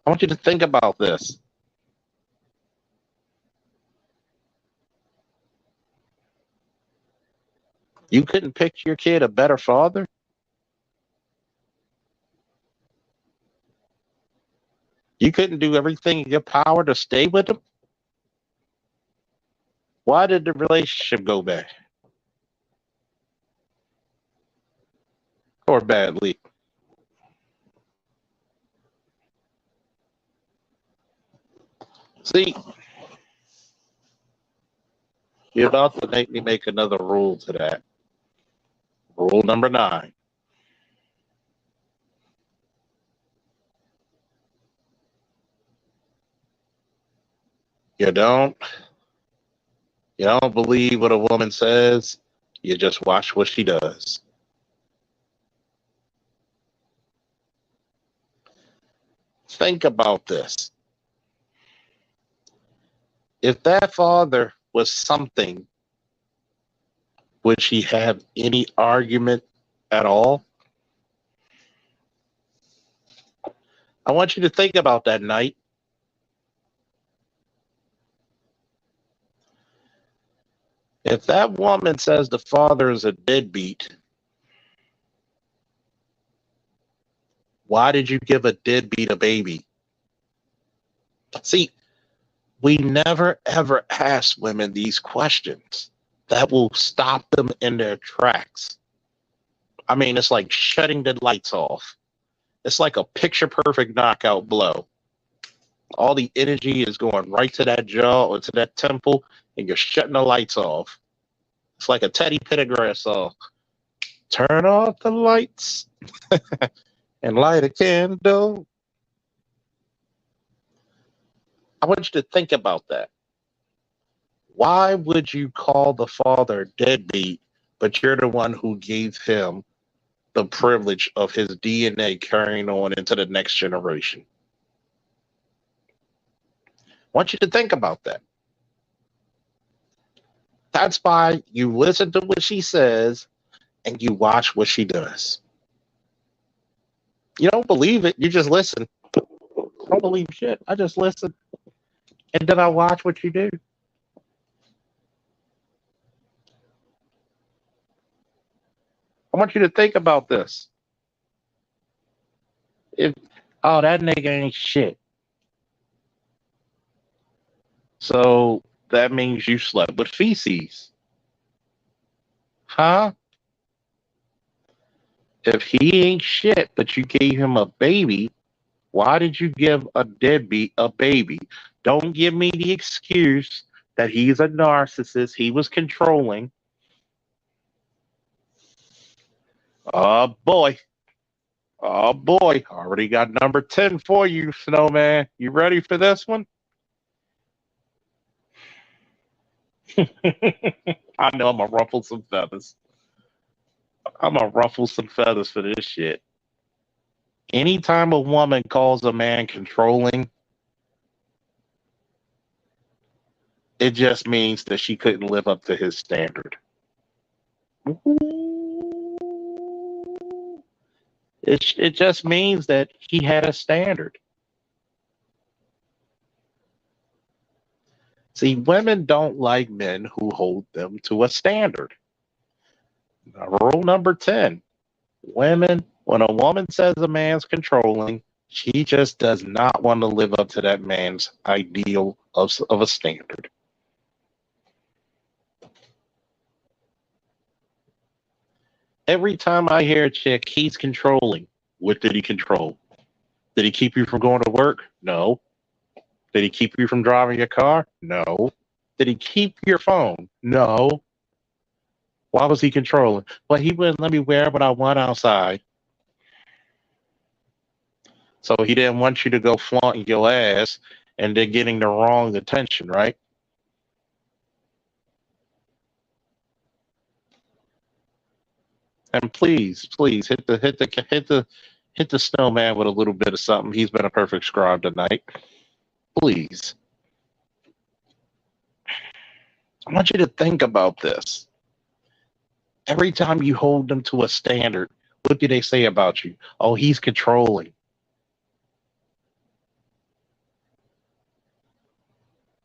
Speaker 1: I want you to think about this. You couldn't pick your kid a better father? You couldn't do everything in your power to stay with him? Why did the relationship go bad? Or badly? See, you're about to make me make another rule to that. Rule number 9. You don't believe what a woman says. You just watch what she does. Think about this. If that father was something, would she have any argument at all? I want you to think about that night. If that woman says the father is a deadbeat, why did you give a deadbeat a baby? See, we never ever ask women these questions that will stop them in their tracks. I mean, it's like shutting the lights off. It's like a picture perfect knockout blow. All the energy is going right to that jaw or to that temple, and you're shutting the lights off. It's like a Teddy Pendergrass song. Turn off the lights and light a candle. I want you to think about that. Why would you call the father deadbeat, but you're the one who gave him the privilege of his DNA carrying on into the next generation? I want you to think about that. That's why you listen to what she says and you watch what she does. You don't believe it, you just listen. I don't believe shit. I just listen. And then I watch what you do. I want you to think about this. If that nigga ain't shit. So that means you slept with feces. Huh? If he ain't shit, but you gave him a baby, why did you give a deadbeat a baby? Don't give me the excuse that he's a narcissist. He was controlling. Oh boy. Oh boy. Already got number 10 for you, Snowman. You ready for this one? I know I'm gonna ruffle some feathers. I'm gonna ruffle some feathers for this shit. Anytime a woman calls a man controlling, it just means that she couldn't live up to his standard. It just means that he had a standard. See, women don't like men who hold them to a standard. Rule number 10. Women, when a woman says a man's controlling, she just does not want to live up to that man's ideal of a standard. Every time I hear a chick, he's controlling. What did he control? Did he keep you from going to work? No. Did he keep you from driving your car? No. Did he keep your phone? No. Why was he controlling? Well, he wouldn't let me wear what I want outside. So he didn't want you to go flaunting your ass and then getting the wrong attention, right? And please, please hit the snowman with a little bit of something. He's been a perfect scribe tonight. Please. I want you to think about this. Every time you hold them to a standard, what do they say about you? Oh, he's controlling.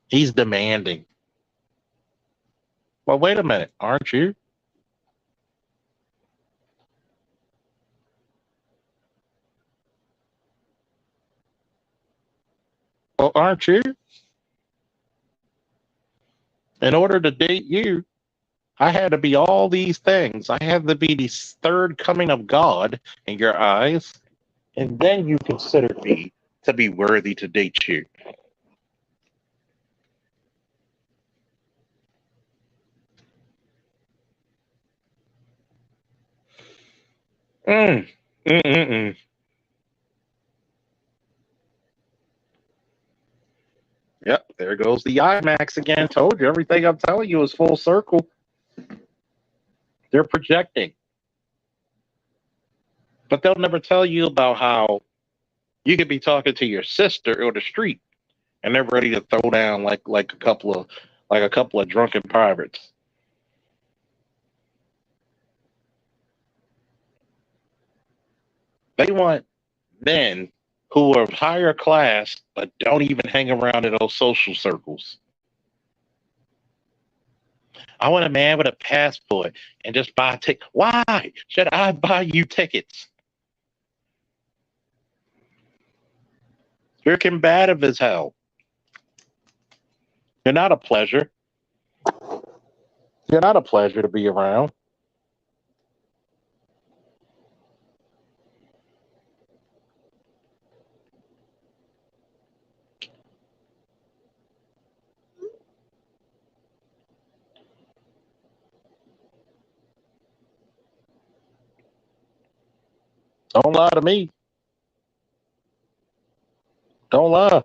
Speaker 1: He's demanding. Well, wait a minute, aren't you? Well, aren't you? In order to date you, I had to be all these things. I had to be the third coming of God in your eyes, and then you considered me to be worthy to date you. Mm. Mm-mm-mm. Yep, there goes the IMAX again. Told you everything I'm telling you is full circle. They're projecting. But they'll never tell you about how you could be talking to your sister on the street and they're ready to throw down like a couple of drunken pirates. They want men who are higher class but don't even hang around in those social circles. I want a man with a passport and just buy tickets. Why should I buy you tickets? You're combative as hell. You're not a pleasure. You're not a pleasure to be around. Don't lie to me. Don't lie.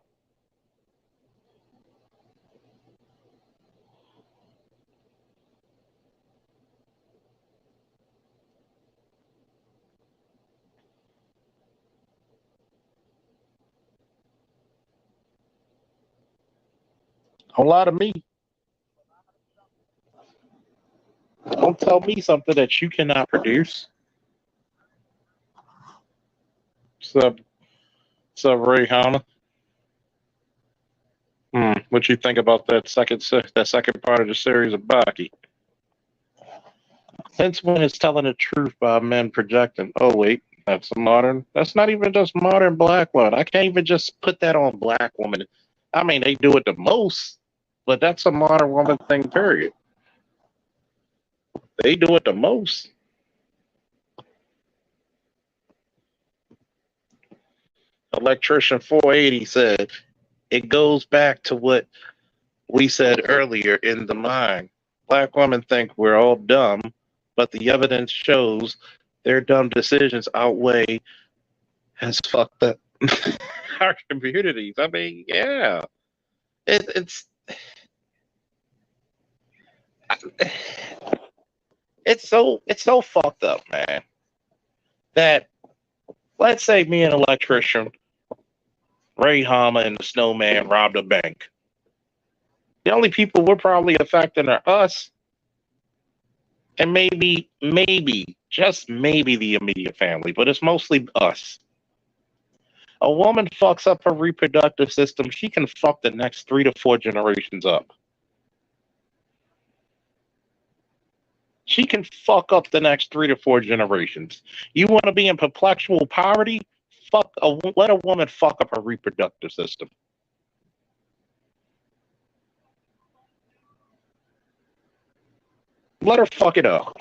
Speaker 1: Don't lie to me. Don't tell me something that you cannot produce. So, so Rihanna, what you think about that second part of the series of Baki? Since when is telling the truth by men projecting? Oh wait, that's a modern. That's not even just modern black woman. I can't even just put that on black women. I mean, they do it the most, but that's a modern woman thing. Period. They do it the most. Electrician 480 said it goes back to what we said earlier in the mind. Black women think we're all dumb, but the evidence shows their dumb decisions outweigh has fucked up our communities. I mean, yeah, it's it's so fucked up, man. That let's say me and electrician Ray Hama and the Snowman robbed a bank. The only people we're probably affecting are us, and maybe, just maybe the immediate family, but it's mostly us. A woman fucks up her reproductive system, she can fuck the next 3 to 4 generations up. She can fuck up the next 3 to 4 generations. You want to be in perpetual poverty? Let a woman fuck up her reproductive system. Let her fuck it up.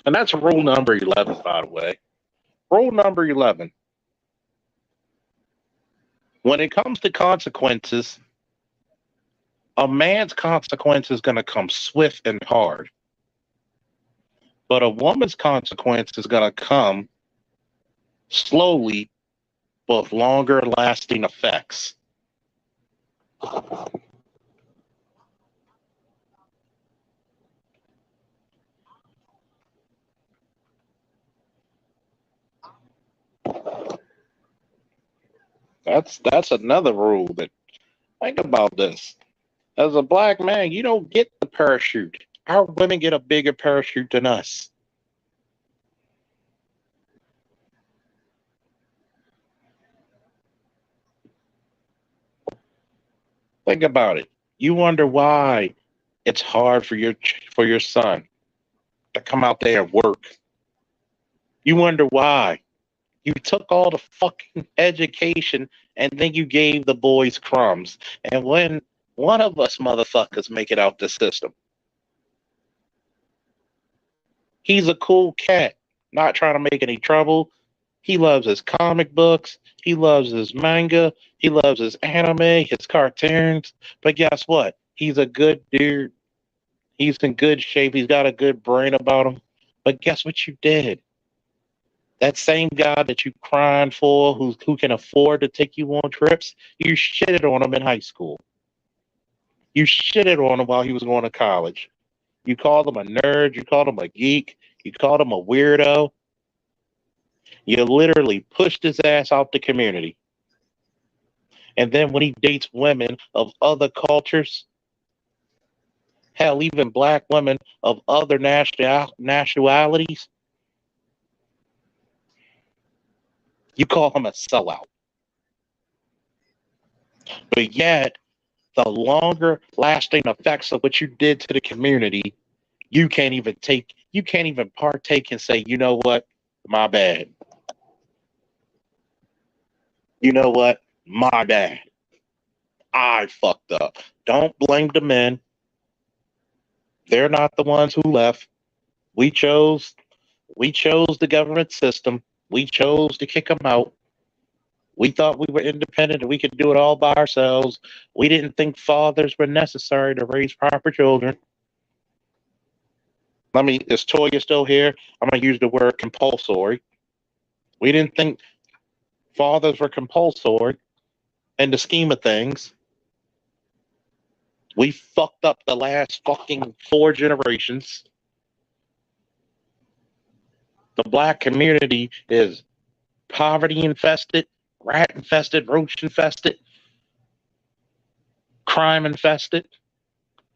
Speaker 1: And that's rule number 11, by the way. Rule number 11. When it comes to consequences, a man's consequence is going to come swift and hard. But a woman's consequence is going to come slowly with longer lasting effects. That's another rule that think about this. As a black man, you don't get the parachute. Our women get a bigger parachute than us. Think about it. You wonder why it's hard for your son to come out there and work. You wonder why. You took all the fucking education and then you gave the boys crumbs. And when one of us motherfuckers make it out the system, he's a cool cat, not trying to make any trouble. He loves his comic books. He loves his manga. He loves his anime, his cartoons. But guess what? He's a good dude. He's in good shape. He's got a good brain about him. But guess what you did? That same guy that you crying for, who can afford to take you on trips, you shitted on him in high school. You shitted on him while he was going to college. You called him a nerd. You called him a geek. You called him a weirdo. You literally pushed his ass out the community. And then when he dates women of other cultures, hell, even black women of other nationalities, you call him a sellout. But yet, the longer lasting effects of what you did to the community, you can't even partake and say, you know what, my bad. You know what, my bad. I fucked up. Don't blame the men. They're not the ones who left. We chose we chose the government system. We chose to kick them out. We thought we were independent and we could do it all by ourselves. We didn't think fathers were necessary to raise proper children. Is Toya still here? I'm going to use the word compulsory. We didn't think fathers were compulsory in the scheme of things. We fucked up the last fucking 4 generations. The black community is poverty infested, rat infested, roach infested, crime infested,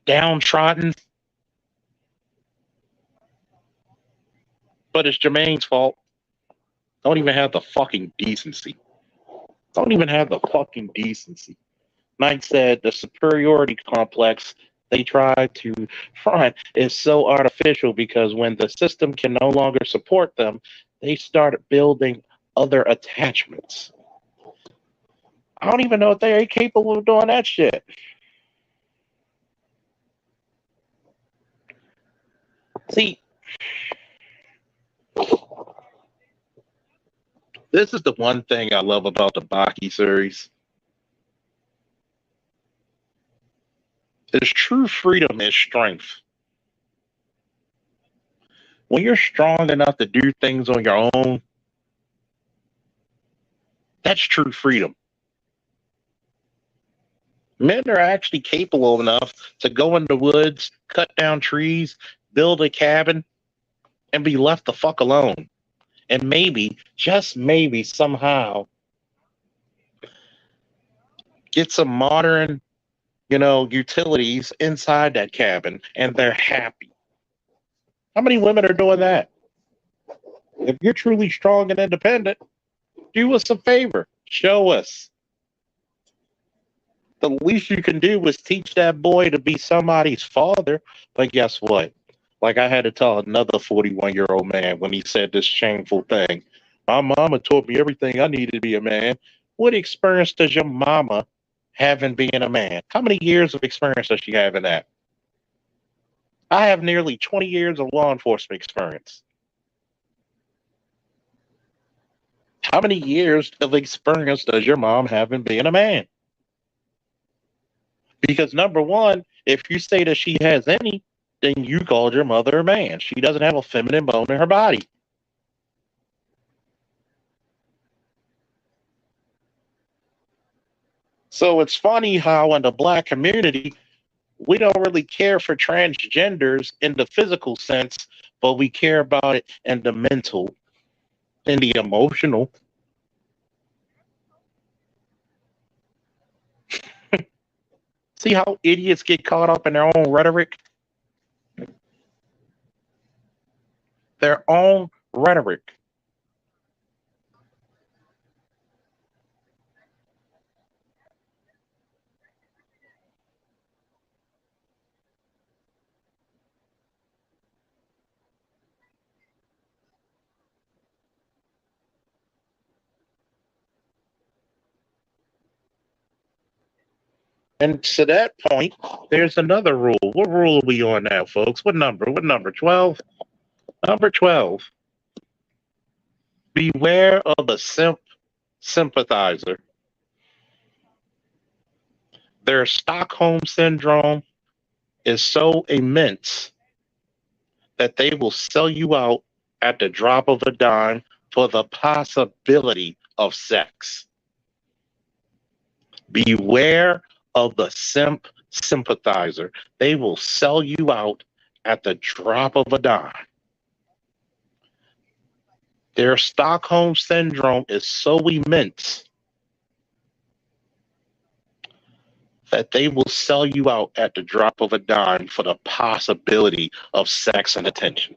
Speaker 1: downtrodden. But it's Jermaine's fault. Don't even have the fucking decency. Don't even have the fucking decency. Knight said the superiority complex they try to front is so artificial because when the system can no longer support them, they start building other attachments. I don't even know if they're capable of doing that shit. See, this is the one thing I love about the Baki series. Is true freedom is strength. When you're strong enough to do things on your own, that's true freedom. Men are actually capable enough to go in the woods, cut down trees, build a cabin, and be left the fuck alone. And maybe, just maybe, somehow get some modern, utilities inside that cabin, and they're happy. How many women are doing that? If you're truly strong and independent, do us a favor. Show us. The least you can do is teach that boy to be somebody's father. But guess what? Like I had to tell another 41-year-old man when he said this shameful thing. My mama taught me everything I needed to be a man. What experience does your mama have in being a man? How many years of experience does she have in that? I have nearly 20 years of law enforcement experience. How many years of experience does your mom have in being a man? Because number one, if you say that she has any, then you called your mother a man. She doesn't have a feminine bone in her body. So it's funny how in the black community, we don't really care for transgenders in the physical sense, but we care about it in the mental, in the emotional. See how idiots get caught up in their own rhetoric? Their own rhetoric. And to that point, there's another rule. What rule are we on now, folks? What number? What number? 12? Number 12. Beware of the sympathizer. Their Stockholm syndrome is so immense that they will sell you out at the drop of a dime for the possibility of sex. Beware of the sympathizer. They will sell you out at the drop of a dime. Their Stockholm syndrome is so immense that they will sell you out at the drop of a dime for the possibility of sex and attention.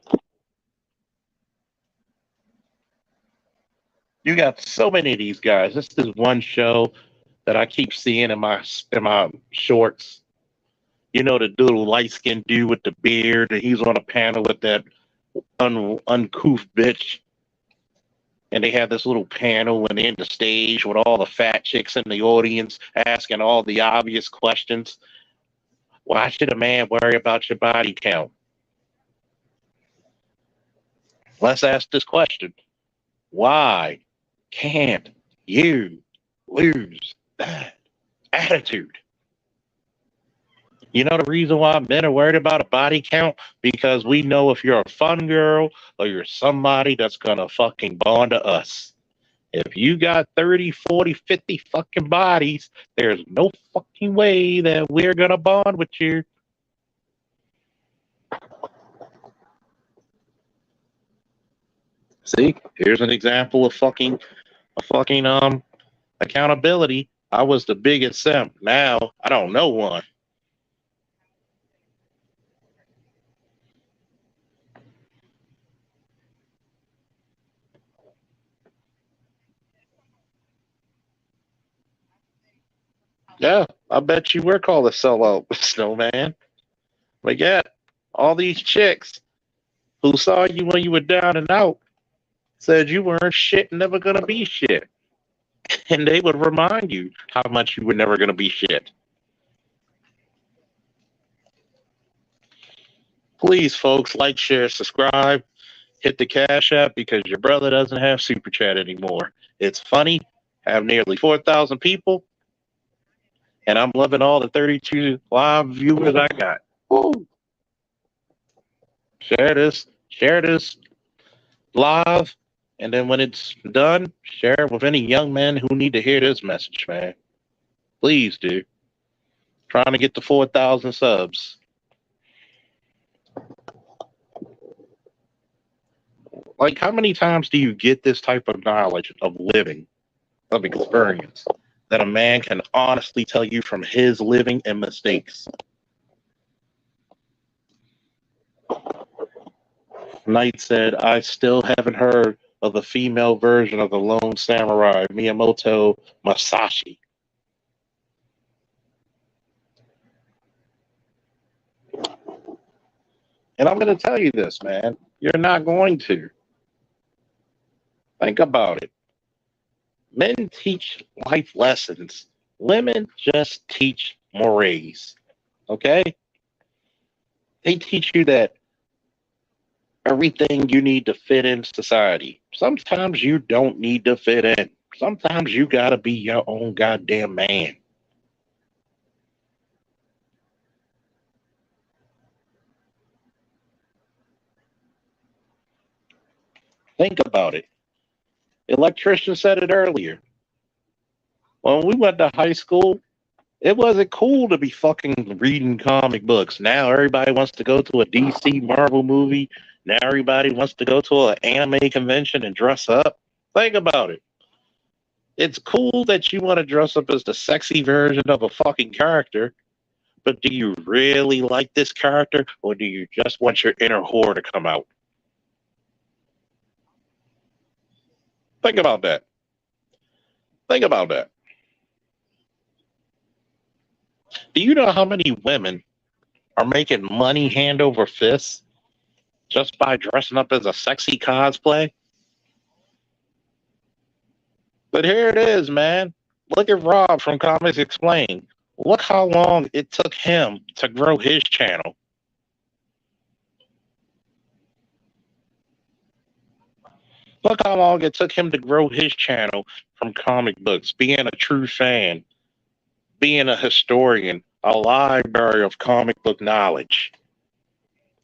Speaker 1: You got so many of these guys. This is one show that I keep seeing in my shorts. You know, the little light skinned dude with the beard, and he's on a panel with that uncouth bitch. And they have this little panel and they're in the stage with all the fat chicks in the audience asking all the obvious questions. Why should a man worry about your body count? Let's ask this question. Why can't you lose that attitude? You know the reason why men are worried about a body count? Because we know if you're a fun girl or you're somebody that's gonna fucking bond to us. If you got 30, 40, 50 fucking bodies, there's no fucking way that we're gonna bond with you. See, here's an example of fucking accountability. I was the biggest simp. Now I don't know one. Yeah, I bet you were called a sellout, snowman. But yeah, all these chicks who saw you when you were down and out said you weren't shit, never gonna be shit. And they would remind you how much you were never gonna be shit. Please, folks, like, share, subscribe, hit the Cash App because your brother doesn't have Super Chat anymore. It's funny, have nearly 4,000 people, and I'm loving all the 32 live viewers I got. Woo! Share this live, and then when it's done, share it with any young men who need to hear this message, man. Please do. Trying to get to 4,000 subs. Like, how many times do you get this type of knowledge of living, of experience, that a man can honestly tell you from his living and mistakes? Knight said, I still haven't heard of the female version of the Lone Samurai, Miyamoto Masashi. And I'm going to tell you this, man. You're not going to. Think about it. Men teach life lessons. Women just teach mores. Okay? They teach you that everything you need to fit in society. Sometimes you don't need to fit in. Sometimes you gotta be your own goddamn man. Think about it. Electrician said it earlier. When we went to high school, it wasn't cool to be fucking reading comic books. Now everybody wants to go to a DC Marvel movie. Now everybody wants to go to an anime convention and dress up. Think about it. It's cool that you want to dress up as the sexy version of a fucking character, but do you really like this character or do you just want your inner whore to come out? Think about that. Think about that. Do you know how many women are making money hand over fist just by dressing up as a sexy cosplay? But here it is, man. Look at Rob from Comics Explained. Look how long it took him to grow his channel. Look how long it took him to grow his channel from comic books, being a true fan, being a historian, a library of comic book knowledge.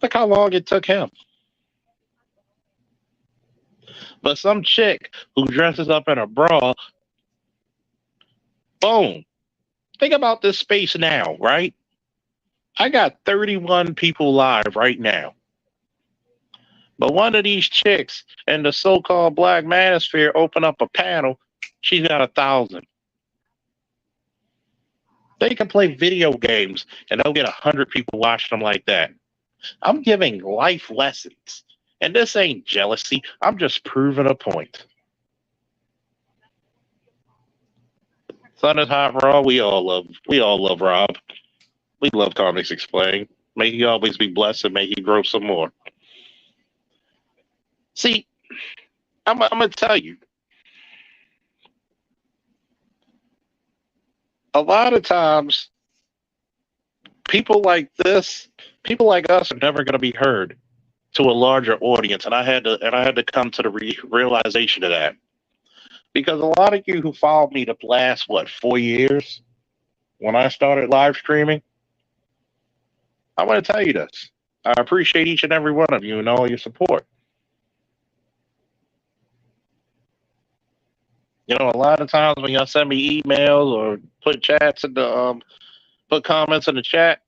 Speaker 1: Look how long it took him. But some chick who dresses up in a bra, boom. Think about this space now, right? I got 31 people live right now. But one of these chicks in the so-called Black Manosphere open up a panel, she's got 1,000. They can play video games and they'll get 100 people watching them like that. I'm giving life lessons. And this ain't jealousy. I'm just proving a point. Son is hot raw. We all love Rob. We love Comics Explained. May he always be blessed and may he grow some more. See, I'm gonna tell you, a lot of times people like this, people like us are never gonna be heard to a larger audience, and I had to come to the realization of that because a lot of you who followed me the last 4 years when I started live streaming,
Speaker 2: I want to tell you this. I appreciate each and every one of you and all your support. You know, a lot of times when y'all send me emails or put chats in the put comments in the chat,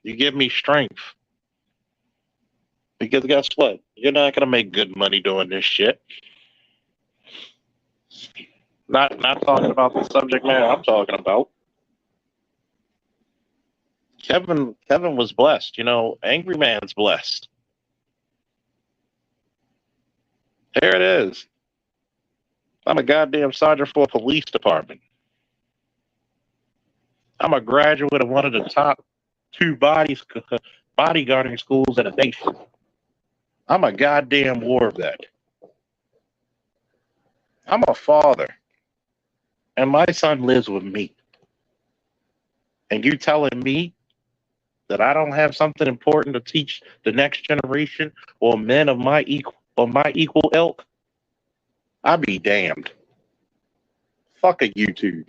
Speaker 2: you give me strength. Because guess what? You're not gonna make good money doing this shit. Not talking about the subject matter I'm talking about. Kevin was blessed. You know, Angry Man's blessed. There it is. I'm a goddamn sergeant for a police department. I'm a graduate of one of the top two bodyguarding schools in the nation. I'm a goddamn war vet. I'm a father. And my son lives with me. And you telling me that I don't have something important to teach the next generation or men of my equal ilk? I be damned. Fuck a YouTube.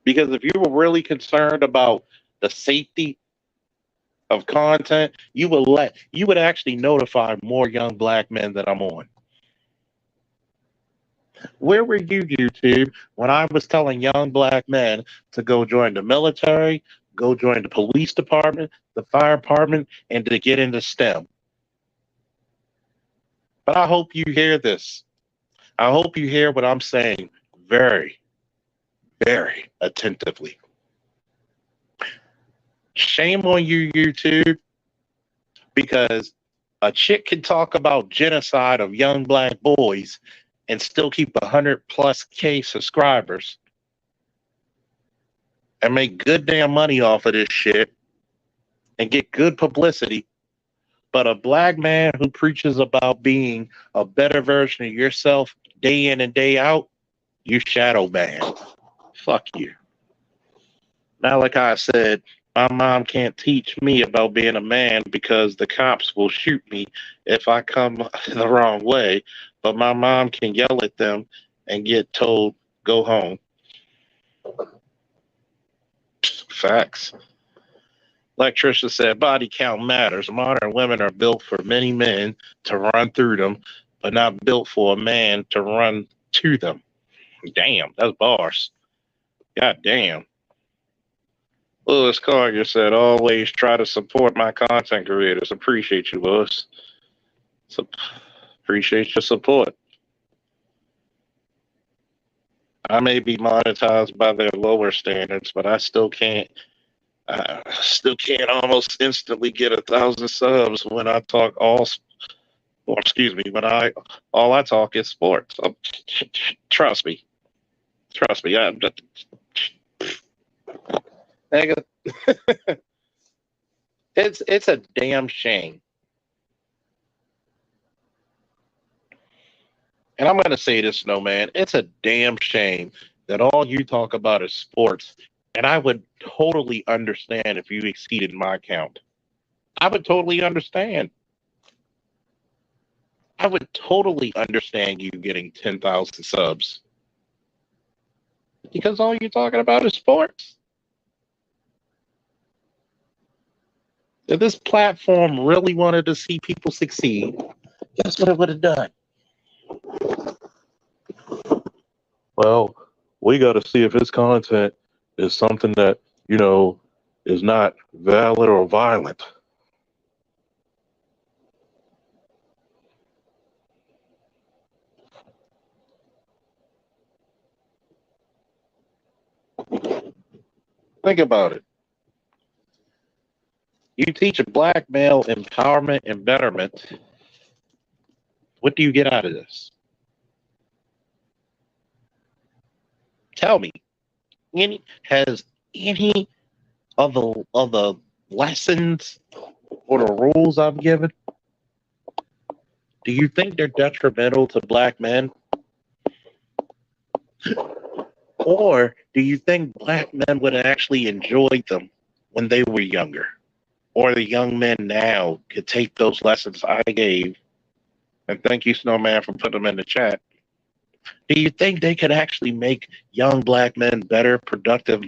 Speaker 2: Because if you were really concerned about the safety of content, you would actually notify more young black men that I'm on. Where were you, YouTube, when I was telling young black men to go join the military, go join the police department, the fire department, and to get into STEM? But I hope you hear this. I hope you hear what I'm saying very, very attentively. Shame on you, YouTube, because a chick can talk about genocide of young black boys and still keep 100+ K subscribers and make good damn money off of this shit and get good publicity. But a black man who preaches about being a better version of yourself day in and day out, you shadow ban. Fuck you. Now, like I said, my mom can't teach me about being a man because the cops will shoot me if I come the wrong way. But my mom can yell at them and get told, go home. Facts. Like Trisha said, body count matters. Modern women are built for many men to run through them, but not built for a man to run to them. Damn, that's bars. God damn. Lewis Collier said, always try to support my content creators. Appreciate you, Lewis. Appreciate your support. I may be monetized by their lower standards, but I still can't almost instantly get 1,000 subs when I talk when all I talk is sports. Trust me. It's a damn shame. And I'm gonna say this, Snowman. It's a damn shame that all you talk about is sports. And I would totally understand if you exceeded my count. I would totally understand. I would totally understand you getting 10,000 subs. Because all you're talking about is sports. If this platform really wanted to see people succeed, guess what it would have done? Well, we got to see if his content is something that, is not valid or violent. Think about it. You teach a black male empowerment and betterment. What do you get out of this? Tell me. Has any of the lessons or the rules I've given, do you think they're detrimental to black men? Or do you think black men would actually enjoy them when they were younger? Or the young men now could take those lessons I gave, and thank you, Snowman, for putting them in the chat. Do you think they could actually make young black men better, productive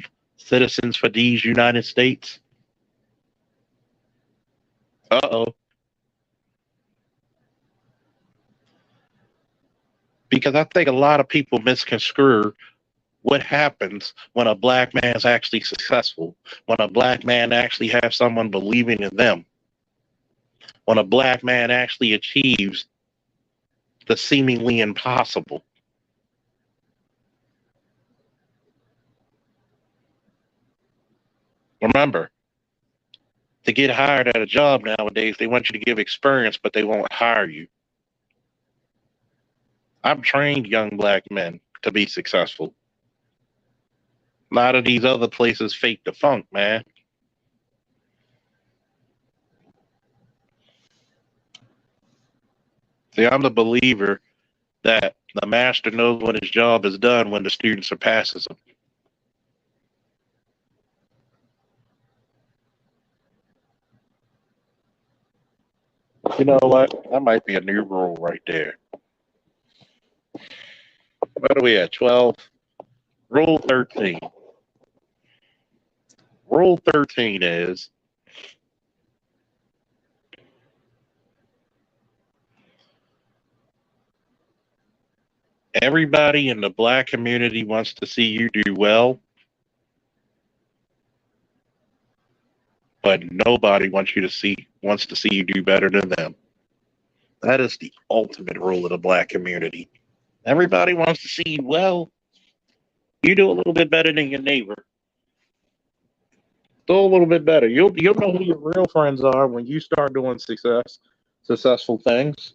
Speaker 2: citizens for these United States? Uh-oh. Because I think a lot of people misconstrue what happens when a black man is actually successful, when a black man actually has someone believing in them, when a black man actually achieves the seemingly impossible. Remember, to get hired at a job nowadays, they want you to give experience, but they won't hire you. I've trained young black men to be successful. A lot of these other places fake the funk, man. See, I'm the believer that the master knows when his job is done when the student surpasses him. You know what? That might be a new rule right there. What are we at? 12? Rule 13. Rule 13 is everybody in the black community wants to see you do well, but nobody wants to see you do better than them. That is the ultimate rule of the black community. Everybody wants to see you well. You do a little bit better than your neighbor. Do a little bit better. You'll know who your real friends are when you start doing successful things.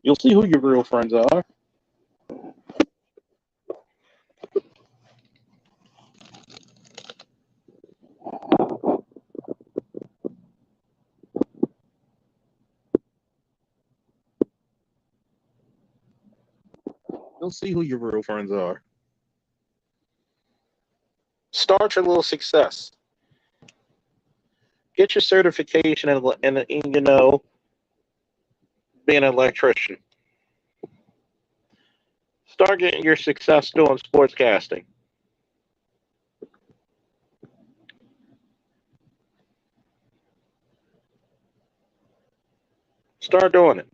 Speaker 2: You'll see who your real friends are. You'll see who your real friends are. Start your little success. Get your certification in being an electrician. Start getting your success doing sportscasting. Start doing it.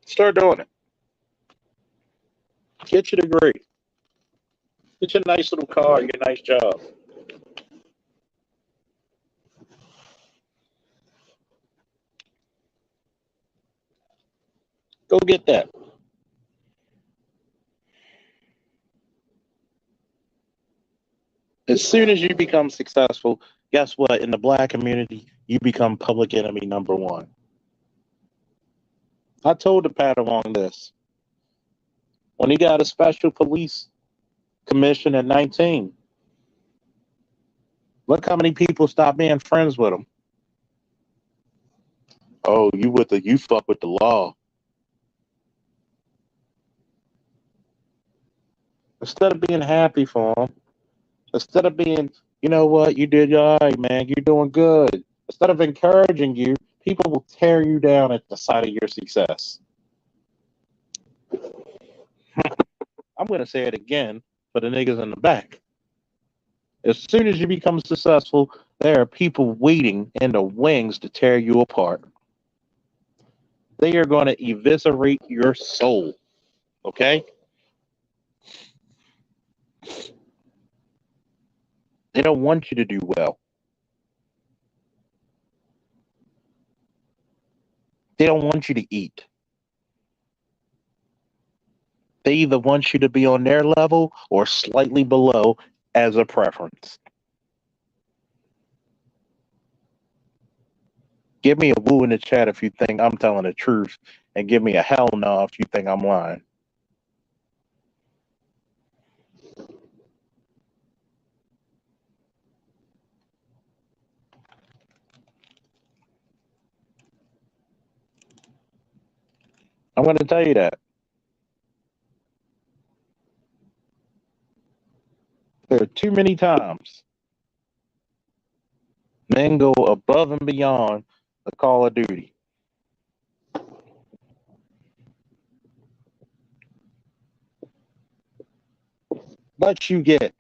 Speaker 2: Start doing it. Get your degree. Get your nice little car, your nice job. Go get that. As soon as you become successful, guess what? In the black community, you become public enemy number one. I told the Padawan this. When he got a special police commission at 19, look how many people stopped being friends with him. Oh, you fuck with the law. Instead of being happy for him, instead of being, you know what, you did all right, man, you're doing good. Instead of encouraging you, people will tear you down at the sight of your success. I'm going to say it again for the niggas in the back. As soon as you become successful, there are people waiting in the wings to tear you apart. They are going to eviscerate your soul. Okay? They don't want you to do well. They don't want you to eat. They either want you to be on their level or slightly below as a preference. Give me a woo in the chat if you think I'm telling the truth, and give me a hell no if you think I'm lying. I'm going to tell you that. There are too many times men go above and beyond the Call of Duty. let you get,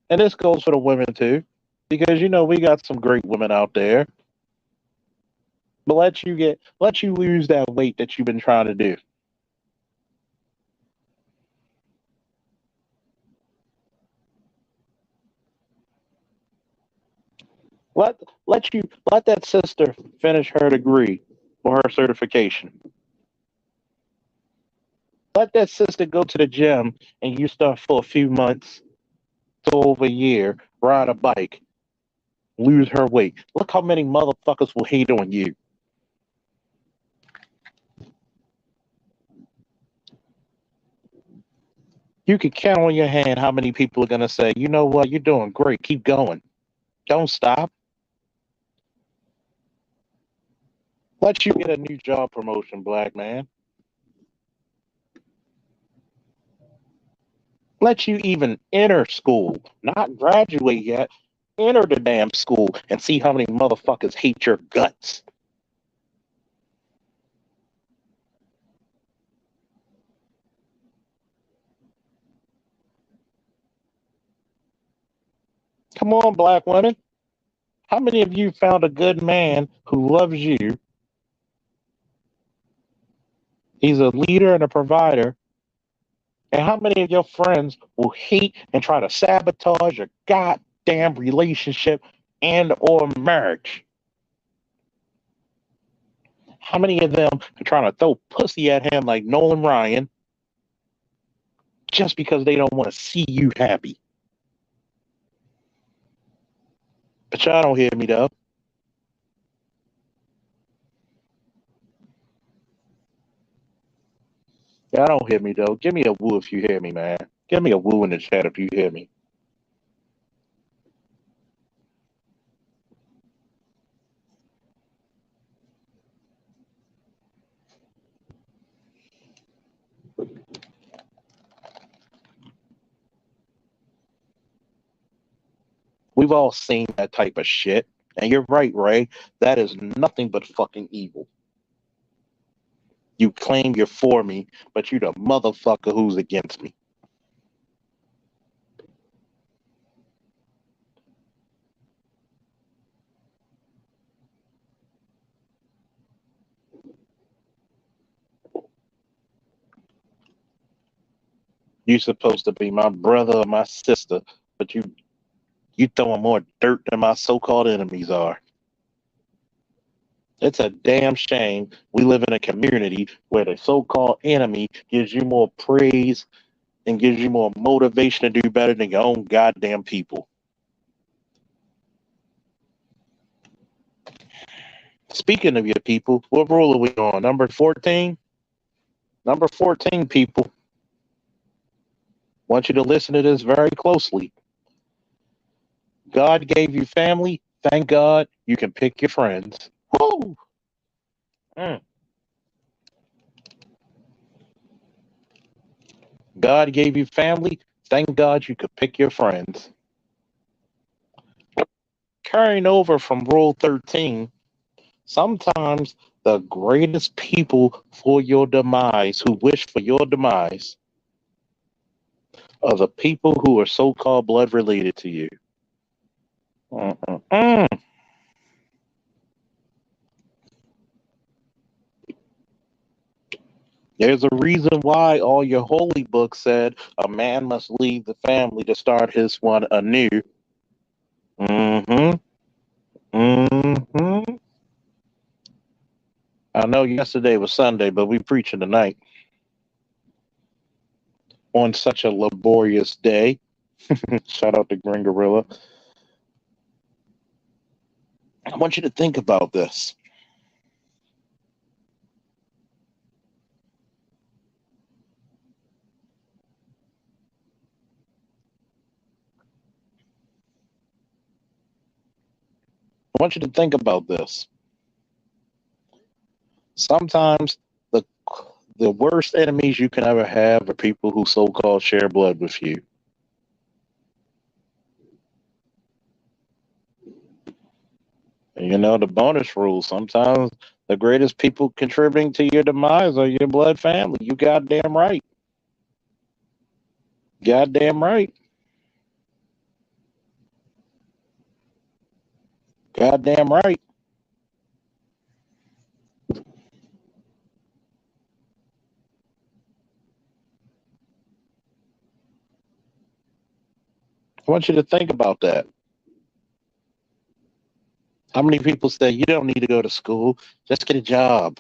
Speaker 2: and this goes for the women too, because we got some great women out there, but let you lose that weight that you've been trying to do. Let let that sister finish her degree or her certification. Let that sister go to the gym and you start for a few months to over a year, ride a bike, lose her weight. Look how many motherfuckers will hate on you. You can count on your hand how many people are going to say, you know what, you're doing great, keep going. Don't stop. Let you get a new job promotion, black man. Let you even enter school, not graduate yet. Enter the damn school and see how many motherfuckers hate your guts. Come on, black women. How many of you found a good man who loves you? He's a leader and a provider. And how many of your friends will hate and try to sabotage your goddamn relationship and or marriage? How many of them are trying to throw pussy at him like Nolan Ryan just because they don't want to see you happy? But y'all don't hear me though. Y'all don't hear me though. Give me a woo if you hear me, man. Give me a woo in the chat if you hear me. We've all seen that type of shit. And you're right, Ray. That is nothing but fucking evil. You claim you're for me, but you the motherfucker who's against me. You're supposed to be my brother or my sister, but you throwing more dirt than my so-called enemies are. It's a damn shame we live in a community where the so-called enemy gives you more praise and gives you more motivation to do better than your own goddamn people. Speaking of your people, what rule are we on? Number 14? Number 14, people. I want you to listen to this very closely. God gave you family. Thank God you can pick your friends. Woo! God gave you family. Thank God you could pick your friends. Carrying over from Rule 13, sometimes the greatest people for your demise, who wish for your demise, are the people who are so-called blood related to you. Mm-mm-mm. There's a reason why all your holy books said a man must leave the family to start his one anew. Mm-hmm. Mm-hmm. I know yesterday was Sunday, but we preaching tonight on such a laborious day. Shout out to Green Gorilla. I want you to think about this. I want you to think about this. Sometimes the worst enemies you can ever have are people who so-called share blood with you. And the bonus rule, sometimes the greatest people contributing to your demise are your blood family. You goddamn right.
Speaker 1: Goddamn right. Goddamn right. I want you to think about that. How many people say you don't need to go to school, just get a job?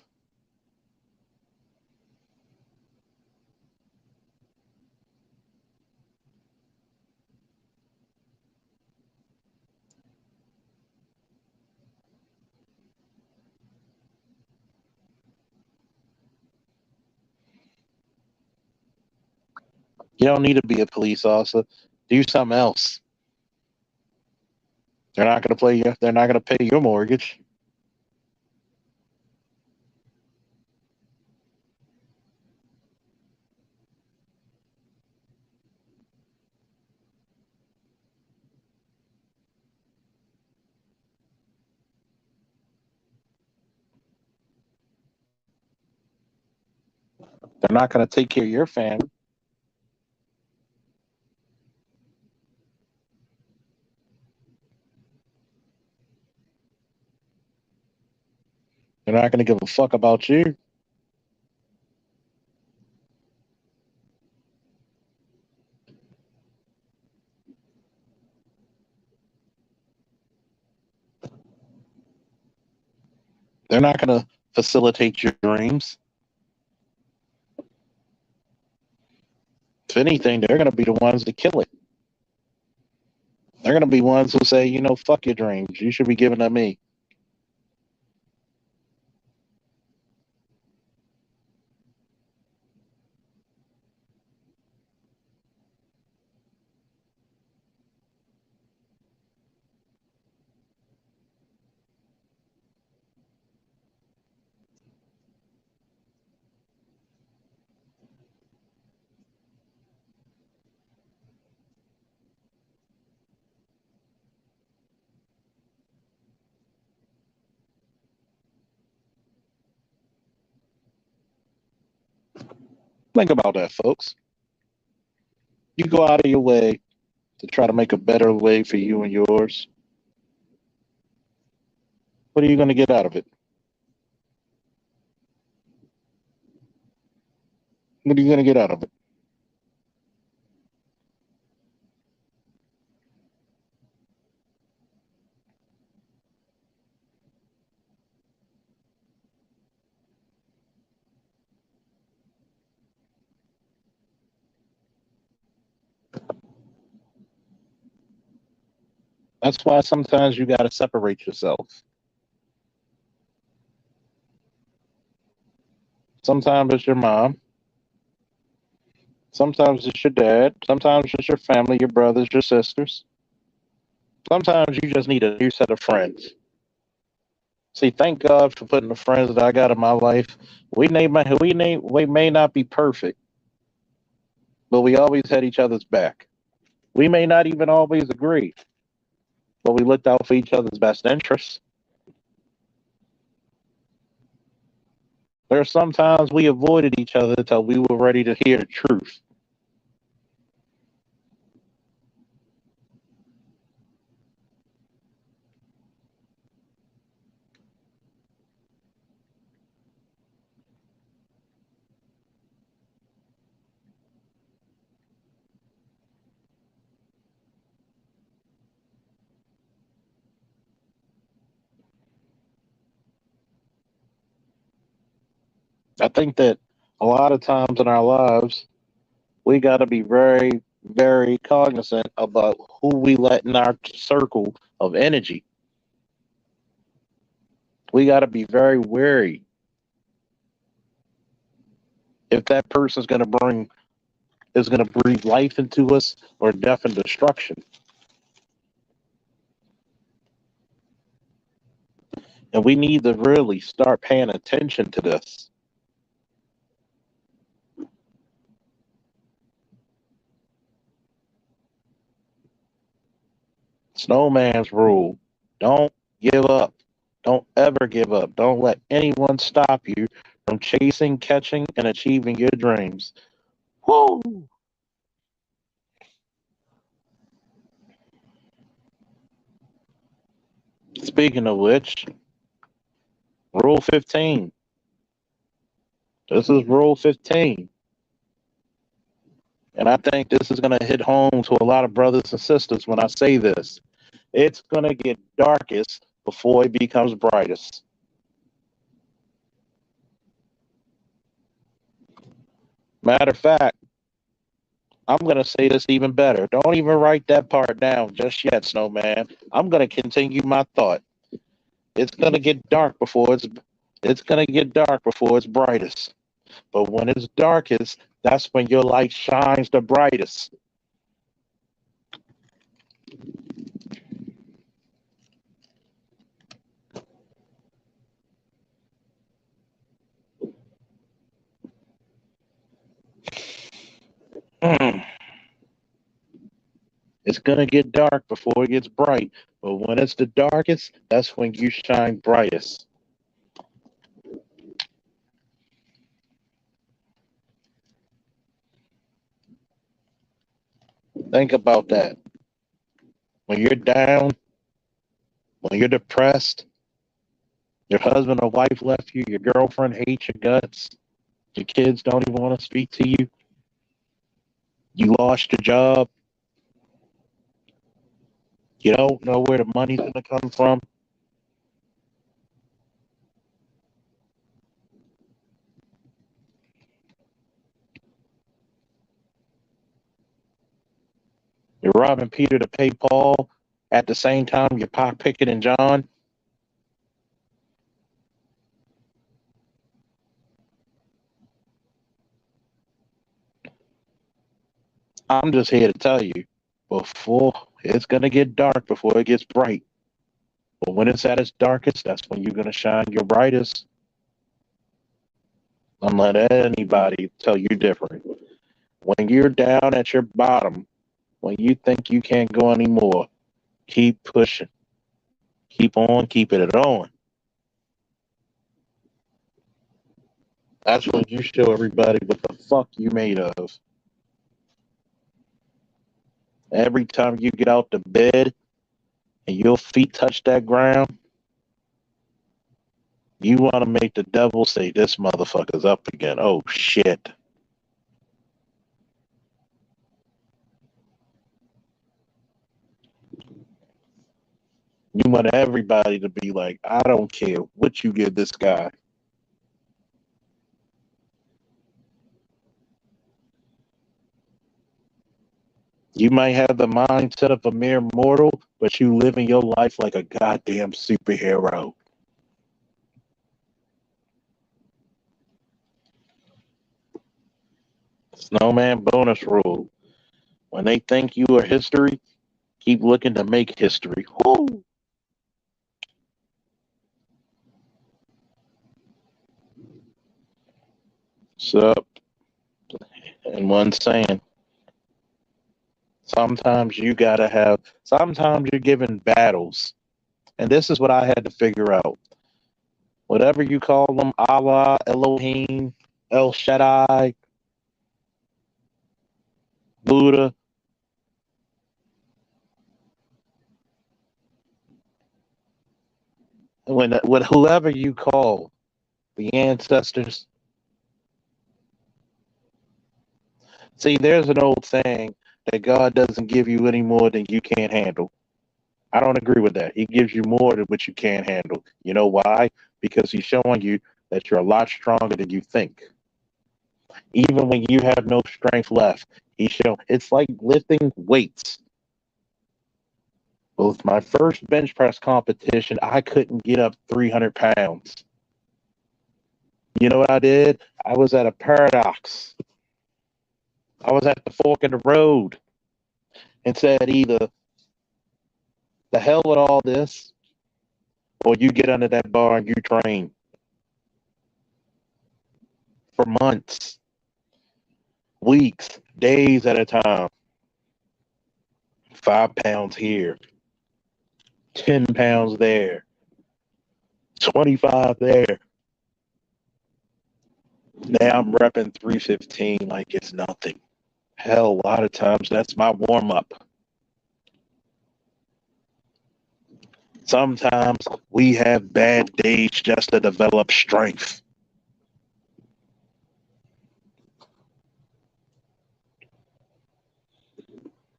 Speaker 1: You don't need to be a police officer. Do something else. They're not going to play you. They're not going to pay your mortgage. They're not going to take care of your family. They're not going to give a fuck about you. They're not going to facilitate your dreams. If anything, they're going to be the ones to kill it. They're going to be ones who say, fuck your dreams. You should be giving them me. Think about that, folks. You go out of your way to try to make a better way for you and yours. What are you going to get out of it? What are you going to get out of it? That's why sometimes you got to separate yourself. Sometimes it's your mom. Sometimes it's your dad. Sometimes it's your family, your brothers, your sisters. Sometimes you just need a new set of friends. See, thank God for putting the friends that I got in my life. We may not be perfect, but we always had each other's back. We may not even always agree, but we looked out for each other's best interests. There are sometimes we avoided each other until we were ready to hear the truth. I think that a lot of times in our lives, we got to be very, very cognizant about who we let in our circle of energy. We got to be very wary if that person's going to breathe life into us or death and destruction. And we need to really start paying attention to this. Snowman's rule. Don't give up. Don't ever give up. Don't let anyone stop you from chasing, catching, and achieving your dreams. Woo! Speaking of which, Rule 15. This is Rule 15. And I think this is going to hit home to a lot of brothers and sisters when I say this. It's going to get darkest before it becomes brightest. Matter of fact, I'm going to say this even better. Don't even write that part down just yet, Snowman. I'm going to continue my thought. It's going to get dark before it's going to get dark before it's brightest. But when it's darkest, that's when your light shines the brightest. It's going to get dark before it gets bright. But when it's the darkest, that's when you shine brightest. Think about that. When you're down, when you're depressed, your husband or wife left you, your girlfriend hates your guts, your kids don't even want to speak to you, you lost your job, you don't know where the money's going to come from. You're robbing Peter to pay Paul. At the same time, you're picketing John. I'm just here to tell you, before it's going to get dark before it gets bright. But when it's at its darkest, that's when you're going to shine your brightest. Don't let anybody tell you different. When you're down at your bottom, when you think you can't go anymore, keep pushing. Keep on keeping it on. That's when you show everybody what the fuck you made of. Every time you get out the bed and your feet touch that ground, you want to make the devil say, this motherfucker's up again. Oh, shit. You want everybody to be like, I don't care what you give this guy. You might have the mindset of a mere mortal, but you live in your life like a goddamn superhero. Snowman bonus rule. When they think you are history, keep looking to make history. Woo! Sup? And one saying, sometimes you're given battles. And this is what I had to figure out. Whatever you call them, Allah, Elohim, El Shaddai, Buddha, when whoever you call, the ancestors. See, there's an old saying that God doesn't give you any more than you can't handle. I don't agree with that. He gives you more than what you can't handle. You know why? Because he's showing you that you're a lot stronger than you think. Even when you have no strength left, he's showing. It's like lifting weights. With my first bench press competition, I couldn't get up 300 pounds. You know what I did? I was at a paradox. I was at the fork in the road and said either the hell with all this or you get under that bar and you train for months, weeks, days at a time. 5 pounds here, 10 pounds there, 25 there. Now I'm repping 315 like it's nothing. Hell, a lot of times that's my warm up.
Speaker 2: Sometimes we have bad days just to develop strength.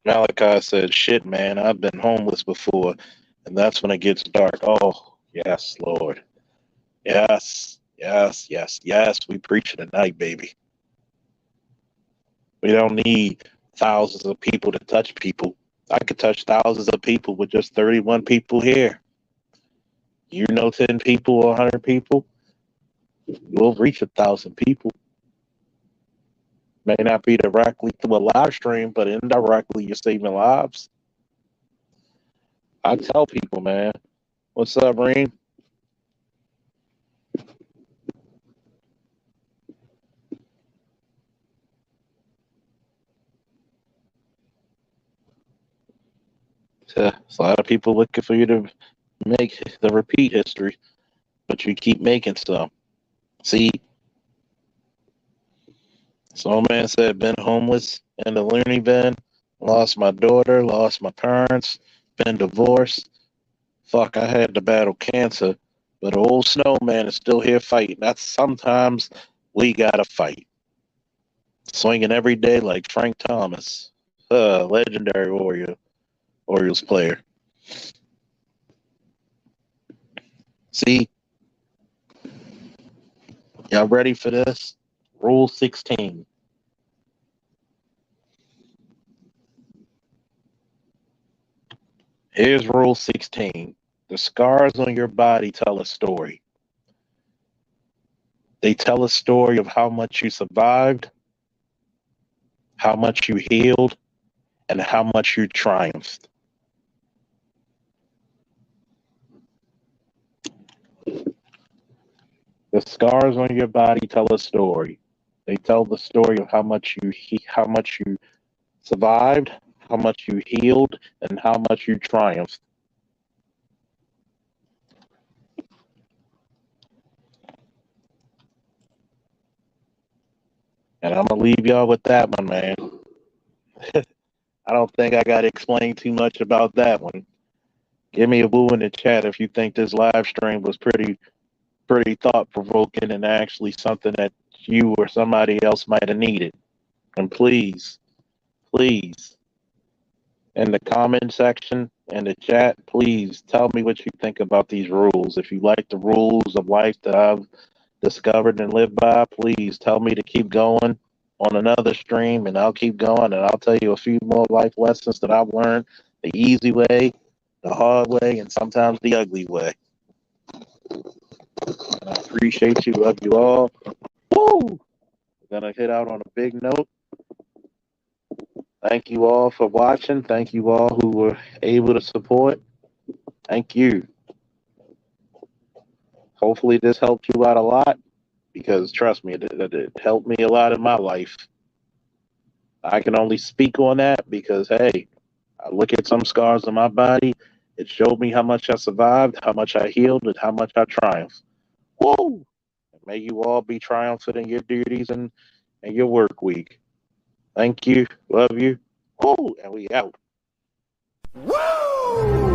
Speaker 2: Malachi said, shit, man, I've been homeless before. And that's when it gets dark. Oh, yes, Lord. Yes, yes, yes, yes. We preach it tonight, baby. We don't need thousands of people to touch people. I could touch thousands of people with just 31 people here. You know, 10 people or 100 people, we'll reach 1,000 people. May not be directly through a live stream, but indirectly, you're saving lives. I tell people, man, what's up, Reem? There's a lot of people looking for you to make the repeat history, but you keep making some. See, some man said, been homeless in the loony bin, lost my daughter, lost my parents, been divorced. Fuck, I had to battle cancer, but old snowman is still here fighting. That's sometimes we gotta fight. Swinging every day like Frank Thomas, legendary Orioles player. See, y'all ready for this? Rule 16. Here's Rule 16. The scars on your body tell a story. They tell a story of how much you survived, how much you healed, and how much you triumphed. The scars on your body tell a story. They tell the story of how much you survived, how much you healed, and how much you triumphed. And I'm gonna leave y'all with that one, man. I don't think I gotta explain too much about that one. Give me a boo in the chat if you think this live stream was pretty thought provoking and actually something that you or somebody else might have needed. And please, please, in the comment section and the chat, please tell me what you think about these rules. If you like the rules of life that I've discovered and lived by, please tell me to keep going on another stream, and I'll keep going, and I'll tell you a few more life lessons that I've learned the easy way, the hard way, and sometimes the ugly way. And I appreciate you, love you all. Woo! We're gonna hit out on a big note. Thank you all for watching. Thank you all who were able to support. Thank you. Hopefully this helped you out a lot, because trust me, it helped me a lot in my life. I can only speak on that because, hey, I look at some scars on my body. It showed me how much I survived, how much I healed, and how much I triumphed. Woo! May you all be triumphant in your duties and your work week. Thank you. Love you. Woo! And we out.
Speaker 3: Woo!